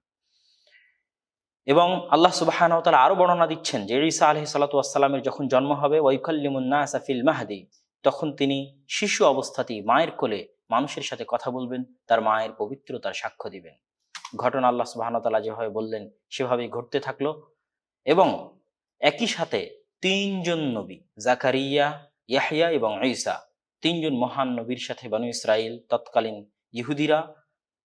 এবং আল্লাহ সুবহানাহু ওয়া তাআলা আরো বর্ণনা দিচ্ছেন যে ঈসা আলাইহিস সালাতু ওয়াস সালামের যখন জন্ম হবে, ওয়া ইউকাল্লিমুন নাসা ফিল মাহদি, তখন তিনি শিশু অবস্থাতেই মায়ের কোলে মানুষের সাথে কথা বলবেন, তার মায়ের পবিত্রতার সাক্ষ্য দিবেন। ঘটনা আল্লাহ সুবহানাহু ওয়া তাআলা যেভাবে বললেন সেভাবেই ঘটতে থাকলো। এবং একই সাথে তিনজন নবী, জাকারিয়া, ইয়াহইয়া এবং ঈসা, তিনজন মহান নবীর সাথে বনী ইসরাইল তৎকালীন ইহুদিরা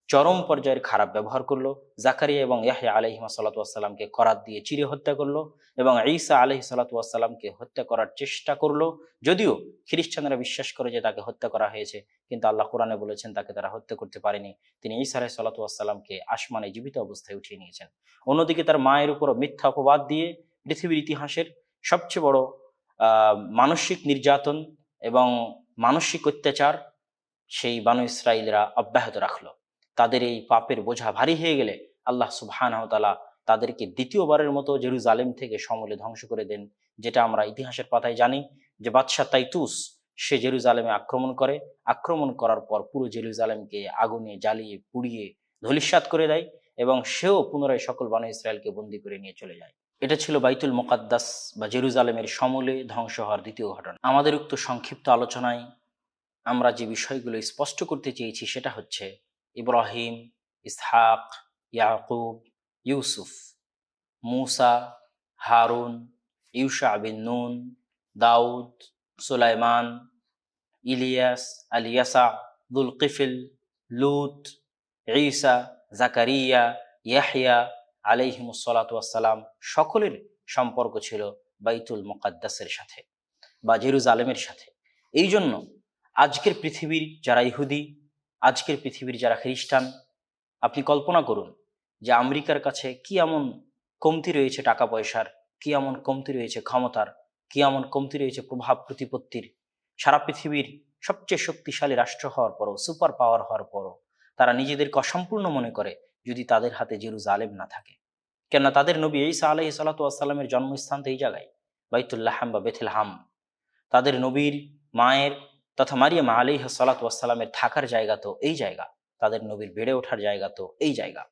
চরম পর্যায়ের খারাপ ব্যবহার করলো। জাকারিয়া এবং ইয়াহইয়া আলাইহিস সালাতু ওয়াস সালামকে করাত দিয়ে চিরে হত্যা করলো এবং ঈসা আলাইহিস সালাতু ওয়াস সালামকে হত্যা করার চেষ্টা করলো। যদিও খ্রিস্টানরা বিশ্বাস করে যে তাকে হত্যা করা হয়েছে, কিন্তু আল্লাহ কোরআনে বলেছেন তাকে তারা হত্যা করতে পারেনি। তিনি ঈসা আলাইহিস সালাতু ওয়াস সালামকে আসমানে জীবিত অবস্থায় উঠিয়ে নিয়েছেন। অন্যদিকে তার মায়ের উপর মিথ্যা অপবাদ দিয়ে পৃথিবীর ইতিহাসের সবচেয়ে বড় মানসিক নির্যাতন এবং মানসিক অত্যাচার সেই বনী ইসরাইলরা অব্যাহত রাখলো। তাদের এই পাপের বোঝা ভারী হয়ে গেলে আল্লাহ সুবহানাহু ওয়া তাআলা তাদেরকে দ্বিতীয়বারের মতো জেরুজালেম থেকে সমূলে ধ্বংস করে দেন, যেটা আমরা ইতিহাসের পাতায় জানি যে বাদশাহ তাইতুস সে জেরুজালেমে আক্রমণ করার পর পুরো জেরুজালেমকে আগুনে জ্বালিয়ে পুড়িয়ে ধূলিসাৎ করে দেয় এবং সেও পুনরায় সকল বনী ইসরায়েলকে বন্দী করে নিয়ে চলে যায়। এটা ছিল বাইতুল মুকাদ্দাস বা জেরুজালেমের সমূলে ধ্বংস হওয়ার দ্বিতীয় ঘটনা। আমাদের উক্ত সংক্ষিপ্ত আলোচনায় আমরা যে বিষয়গুলো স্পষ্ট করতে চেয়েছি সেটা হচ্ছে ইব্রাহিম, ইসহাক, ইয়াকুব, ইউসুফ, মুসা, হারুন, ইউশা বিন নুন, দাউদ, সুলাইমান, ইলিয়াস, আলিয়াসা, যুলকিফল, লূত, ঈসা, জাকারিয়া, ইয়াহইয়া আলাইহিমুস সালাতু ওয়াস সালাম সকলের সম্পর্ক ছিল বাইতুল মুকাদ্দাসের সাথে বা জেরুজালেমের সাথে। এই জন্য আজকের পৃথিবীর যারা ইহুদি, আজকের পৃথিবীর যারা খ্রিস্টান, আপনি কল্পনা করুন যে আমেরিকার কাছে কি এমন কমতি রয়েছে টাকা পয়সার, কি এমন কমতি রয়েছে ক্ষমতার, কি এমন কমতি রয়েছে প্রভাব প্রতিপত্তির। সারা পৃথিবীর সবচেয়ে শক্তিশালী রাষ্ট্র হওয়ার পরও, সুপার পাওয়ার হওয়ার পরও তারা নিজেদেরকে অসম্পূর্ণ মনে করে যদি তাদের হাতে জেরুজালেম না থাকে। কেননা তাদের নবী ঈসা আলাইহিস সালাতু ওয়াস সালামের জন্মস্থান তো এই জায়গায়, বাইতুল্লাহাম বা বেথেলহাম। তাদের নবীর মায়ের তথা মারিয়াম আলাইহিস সালাতু ওয়াস সালামের থাকার জায়গা তো এই জায়গা, তাদের নবীর বেড়ে ওঠার জায়গা তো এই জায়গা।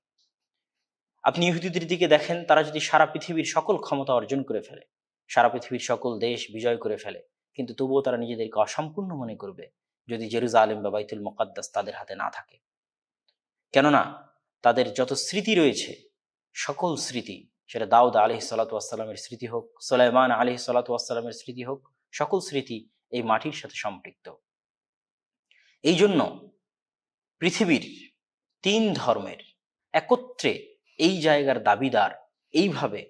আপনি ইহুদিদের দিকে দেখেন, তারা যদি সারা পৃথিবীর সকল ক্ষমতা অর্জন করে ফেলে, সারা পৃথিবীর সকল দেশ বিজয় করে ফেলে, কিন্তু তবুও তারা নিজেদেরকে অসম্পূর্ণ মনে করবে যদি জেরুজালেম বা বাইতুল মুকাদ্দাস তাদের হাতে না থাকে। কেননা তাদের যত স্মৃতি রয়েছে, সকল স্মৃতি, সেটা দাউদ আলাইহিস সালাতু ওয়াস সালামের স্মৃতি হোক, সুলাইমান আলাইহিস সালাতু ওয়াস সালামের স্মৃতি হোক, সকল স্মৃতি এই মাটির সাথে সম্পৃক্ত। এই জন্য পৃথিবীর তিন ধর্মের একত্রে এই জায়গার দাবিদার এইভাবে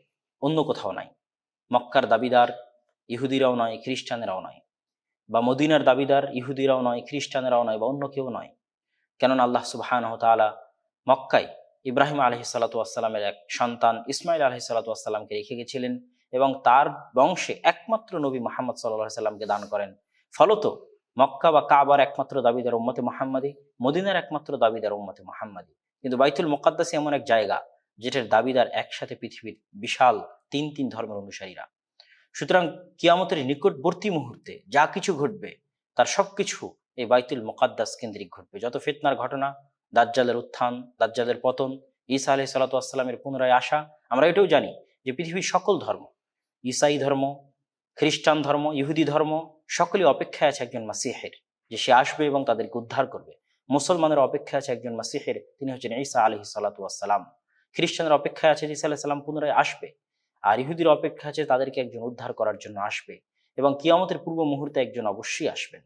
অন্য কোথাও নাই। মক্কার দাবিদার ইহুদিরাও নয়, খ্রিস্টানেরাও নয়, বা মদিনার দাবিদার ইহুদিরাও নয়, খ্রিস্টানেরাও নয়, বা অন্য কেউ নয়। কেননা আল্লাহ সুবহানাহু ওয়া তাআলা মক্কায় ইব্রাহিম আলাইহিস সালাতু ওয়াস সালামের এক সন্তান ইসমাইল আলাইহিস সালাতু ওয়াস সালামকে রেখে গেছিলেন এবং তার বংশে একমাত্র নবী মুহাম্মদ সাল্লাল্লাহু আলাইহি সাল্লামকে দান করেন। ফলত মক্কা বা কাবার একমাত্র দাবিদার উম্মতে মুহাম্মাদি, মদিনার একমাত্র দাবিদার উম্মতে মুহাম্মাদি। কিন্তু বাইতুল মুকাদ্দাস এমন এক জায়গা যেটার দাবিদার একসাথে পৃথিবীর বিশাল তিন তিন ধর্মের অনুসারীরা। সুতরাং কিয়ামতের নিকটবর্তী মুহূর্তে যা কিছু ঘটবে তার সবকিছু এই বাইতুল মুকাদ্দাস কেন্দ্রিক ঘটবে। যত ফিতনার ঘটনা, দাজ্জালের উত্থান, দাজ্জালের পতন, ঈসা আলাইহিস সালাতু ওয়াস সালামের পুনরায় আসা, আমরা এটাও জানি যে পৃথিবীর সকল ধর্ম, ঈসাই ধর্ম, খ্রিস্টান ধর্ম, ইহুদি ধর্ম, সকলে অপেক্ষায় আছে একজন মাসিহের, যে সে আসবে এবং তাদেরকে উদ্ধার করবে। মুসলমানের অপেক্ষায় আছে একজন মাসিহের, তিনি হচ্ছেন ঈসা আলাইহিস সালাতু ওয়াস সালাম। খ্রিস্টানের অপেক্ষায় আছে ঈসা আলাইহিস সালাম পুনরায় আসবে, আর ইহুদির অপেক্ষা আছে তাদেরকে একজন উদ্ধার করার জন্য আসবে, এবং কিয়ামতের পূর্ব মুহূর্তে একজন অবশ্যই আসবেন।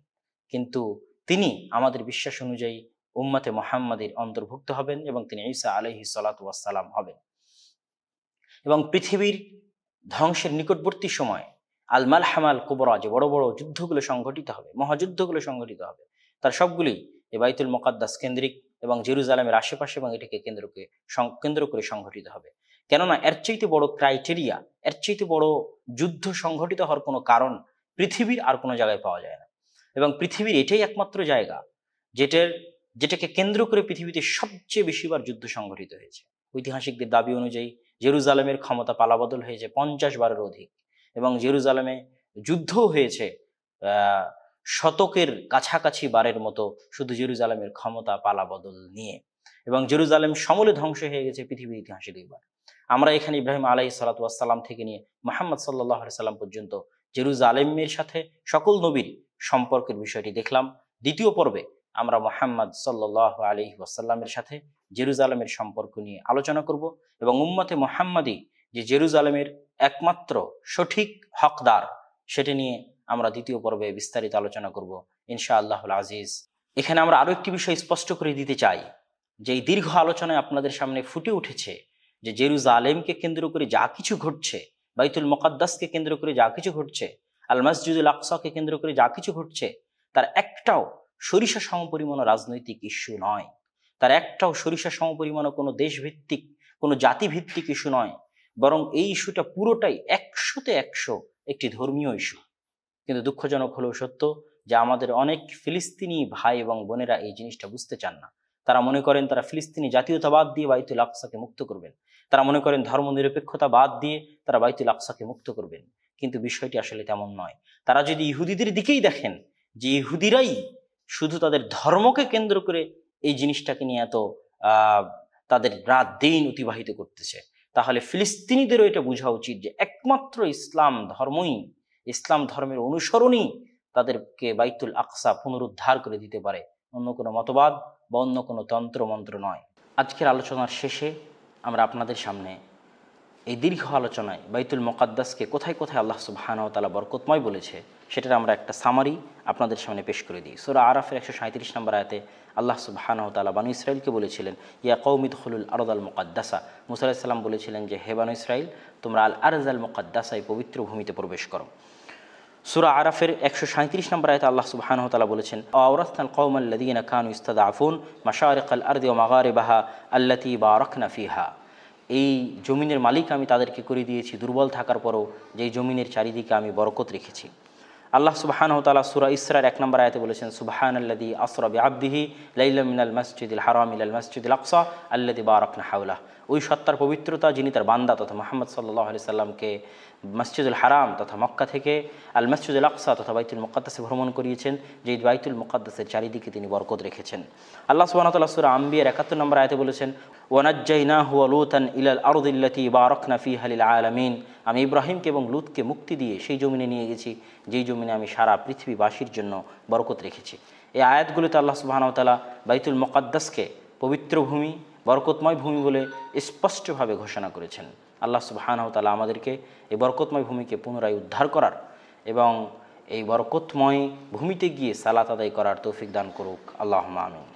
কিন্তু তিনি আমাদের বিশ্বাস অনুযায়ী উম্মতে মুহাম্মাদের অন্তর্ভুক্ত হবেন এবং তিনি ঈসা আলাইহিস সালাতু ওয়াস সালাম হবেন। এবং পৃথিবীর ধ্বংসের নিকটবর্তী সময় আল মালহামাল কুবরা, যে বড় বড় যুদ্ধগুলো সংঘটিত হবে, মহাযুদ্ধগুলো সংঘটিত হবে, তার সবগুলি এই বাইতুল মুকাদ্দাস কেন্দ্রিক এবং জেরুজালেমের আশেপাশে এবং এটাকে কেন্দ্র করে সংঘটিত হবে। কেননা এর চাইতে বড় ক্রাইটেরিয়া, এর চাইতে বড় যুদ্ধ সংঘটিত হওয়ার কোনো কারণ পৃথিবীর আর কোনো জায়গায় পাওয়া যায় না। এবং পৃথিবীর এটাই একমাত্র জায়গা যেটাকে কেন্দ্র করে পৃথিবীতে সবচেয়ে বেশিবার যুদ্ধ সংঘটিত হয়েছে। ঐতিহাসিকদের দাবি অনুযায়ী জেরুজালেমের ক্ষমতা পালাবদল হয়েছে 50 বারের অধিক, এবং জেরুজালেমে যুদ্ধও হয়েছে শতকের কাছাকাছি বারের মতো, শুধু জেরুজালেমের ক্ষমতা পালাবদল নিয়ে। এবং জেরুজালেম সমূলে ধ্বংস হয়ে গেছে পৃথিবীর ইতিহাসে দুইবার। আমরা এখানে ইব্রাহিম আলাইহিস সালাতু ওয়াস সালাম থেকে নিয়ে মুহাম্মদ সাল্লাল্লাহু আলাইহি সাল্লাম পর্যন্ত জেরুজালেমের সাথে সকল নবীর সম্পর্কের বিষয়টি দেখলাম। দ্বিতীয় পর্বে আমরা মুহাম্মদ সাল্লাল্লাহু আলাইহি ওয়াসাল্লামের সাথে জেরুজালেমের সম্পর্ক নিয়ে আলোচনা করব, এবং উম্মতে মুহাম্মাদি যে জেরুজালেমের একমাত্র সঠিক হকদার, সেটা নিয়ে আমরা দ্বিতীয় পর্বে বিস্তারিত আলোচনা করব ইনশাআল্লাহুল আজিজ। এখানে আমরা আরো একটি বিষয় স্পষ্ট করে দিতে চাই যে এই দীর্ঘ আলোচনায় আপনাদের সামনে ফুটে উঠেছে যে জেরুজালেমকে কেন্দ্র করে যা কিছু ঘটছে, বাইতুল মুকাদ্দাসকে কেন্দ্র করে যা কিছু ঘটছে, আল মসজিদুল আকসাকে কেন্দ্র করে যা কিছু ঘটছে, তার একটাও সরিষা সমপরিমাণ রাজনৈতিক ইস্যু নয়, তার একটাও সরিষা সমপরিমাণ কোনো দেশভিত্তিক, কোনো জাতিভিত্তিক ইস্যু নয়, বরং এই ইস্যুটা পুরোটাই 100তে 100 একটি ধর্মীয় ইস্যু। কিন্তু দুঃখজনক হলেও সত্য যে আমাদের অনেক ফিলিস্তিনি ভাই এবং বোনেরা এই জিনিসটা বুঝতে চান না। তারা মনে করেন তারা ফিলিস্তিনি জাতীয়তাবাদ দিয়ে বাইতুল আকসাকে মুক্ত করবেন, তারা মনে করেন ধর্মনিরপেক্ষতা বাদ দিয়ে তারা বাইতুল আকসাকে মুক্ত করবেন, কিন্তু বিষয়টি আসলে তেমন নয়। তারা যদি ইহুদিদের দিকেই দেখেন যে ইহুদিরাই শুধু তাদের ধর্মকে কেন্দ্র করে এই জিনিসটাকে নিয়ে এত তাদের রাত দিন অতিবাহিত করতেছে, তাহলে ফিলিস্তিনিদেরও এটা বোঝা উচিত যে একমাত্র ইসলাম ধর্মই, ইসলাম ধর্মের অনুসরণই তাদেরকে বাইতুল আকসা পুনরুদ্ধার করে দিতে পারে, অন্য কোনো মতবাদ বা অন্য কোনো তন্ত্র মন্ত্র নয়। আজকের আলোচনার শেষে আমরা আপনাদের সামনে এই দীর্ঘ আলোচনায় বাইতুল মুকাদ্দাসকে কোথায় কোথায় আল্লাহ সুবহানাহু ওয়া তাআলা বরকতময় বলেছে সেটার আমরা একটা সামারি আপনাদের সামনে পেশ করে দিই। সূরা আরাফের 137 নম্বর আয়াতে আল্লাহ সুবহানাহু ওয়া তাআলা বনী ইসরাইলকে বলেছিলেন, ইয়া কওমি দুখুলুল আরদাল মুকাদ্দাসা, মুসা আলাইহিস সালাম বলেছিলেন যে হে বনী ইসরাইল, তোমরা আল আরজাল মুকাদ্দাসা, এই পবিত্র ভূমিতে প্রবেশ করো। সূরা আরাফের 137 নম্বর আয়াতে আল্লাহ সুবহানাহু ওয়া তাআলা বলেছেন, আওরাসনাল কওমাল্লাযীনা কানু ইস্তাদআফুন মাশারিকাল আরদি ওয়া মাগারিবাহা আল্লাতী বারাকনা ফিহা। এই জমিনের মালিক আমি তাদেরকে করে দিয়েছি দুর্বল থাকার পরও, যেই জমিনের চারিদিকে আমি বরকত রেখেছি। আল্লাহ সুবহানাহু ওয়া তাআলা সূরা ইসরার 1 নম্বর আয়াতে বলেছেন, সুবহানাল্লাযী আসরা বিআবদিহি লাইলাম মিনাল মাসজিদিল হারাম ইলাল মাসজিদিল আকসা আল্লাযী বারাকনা হাওলাহ। ওই সত্তার পবিত্রতা যিনি তার বান্দা তথা মুহাম্মদ সাল্লাল্লাহু আলাইহি সাল্লামকে মসজিদুল হারাম তথা মক্কা থেকে আল মাসজিদুল আকসা তথা বাইতুল মুকাদ্দাসে ভ্রমণ করিয়েছেন, যে বাইতুল মুকাদ্দাসের চারিদিকে তিনি বরকত রেখেছেন। আল্লাহ সুবহানাহু ওয়া তাআলা সূরা আম্বিয়ার 71 নম্বর আয়াতে বলেছেন, ওয়ানাজ্জাইনাহু ওয়া লূতান ইলাল আরদিল্লাতী বারাকনা ফিহা লিল আলামিন। আমি ইব্রাহিমকে এবং লূতকে মুক্তি দিয়ে সেই জমিনে নিয়ে গেছি, যেই জমিনে আমি সারা পৃথিবীবাসীর জন্য বরকত রেখেছি। এই আয়াতগুলোতে আল্লাহ সুবহানাহু ওয়া তাআলা বাইতুল মুকাদ্দাসকে পবিত্র ভূমি, বরকতময় ভূমি বলে স্পষ্টভাবে ঘোষণা করেছেন। আল্লাহ সুবহানাহু ওয়া তাআলা আমাদেরকে এই বরকতময় ভূমিকে পুনরায় উদ্ধার করার এবং এই বরকতময় ভূমিতে গিয়ে সালাত আদায় করার তৌফিক দান করুক। আল্লাহুম্মা আমিন।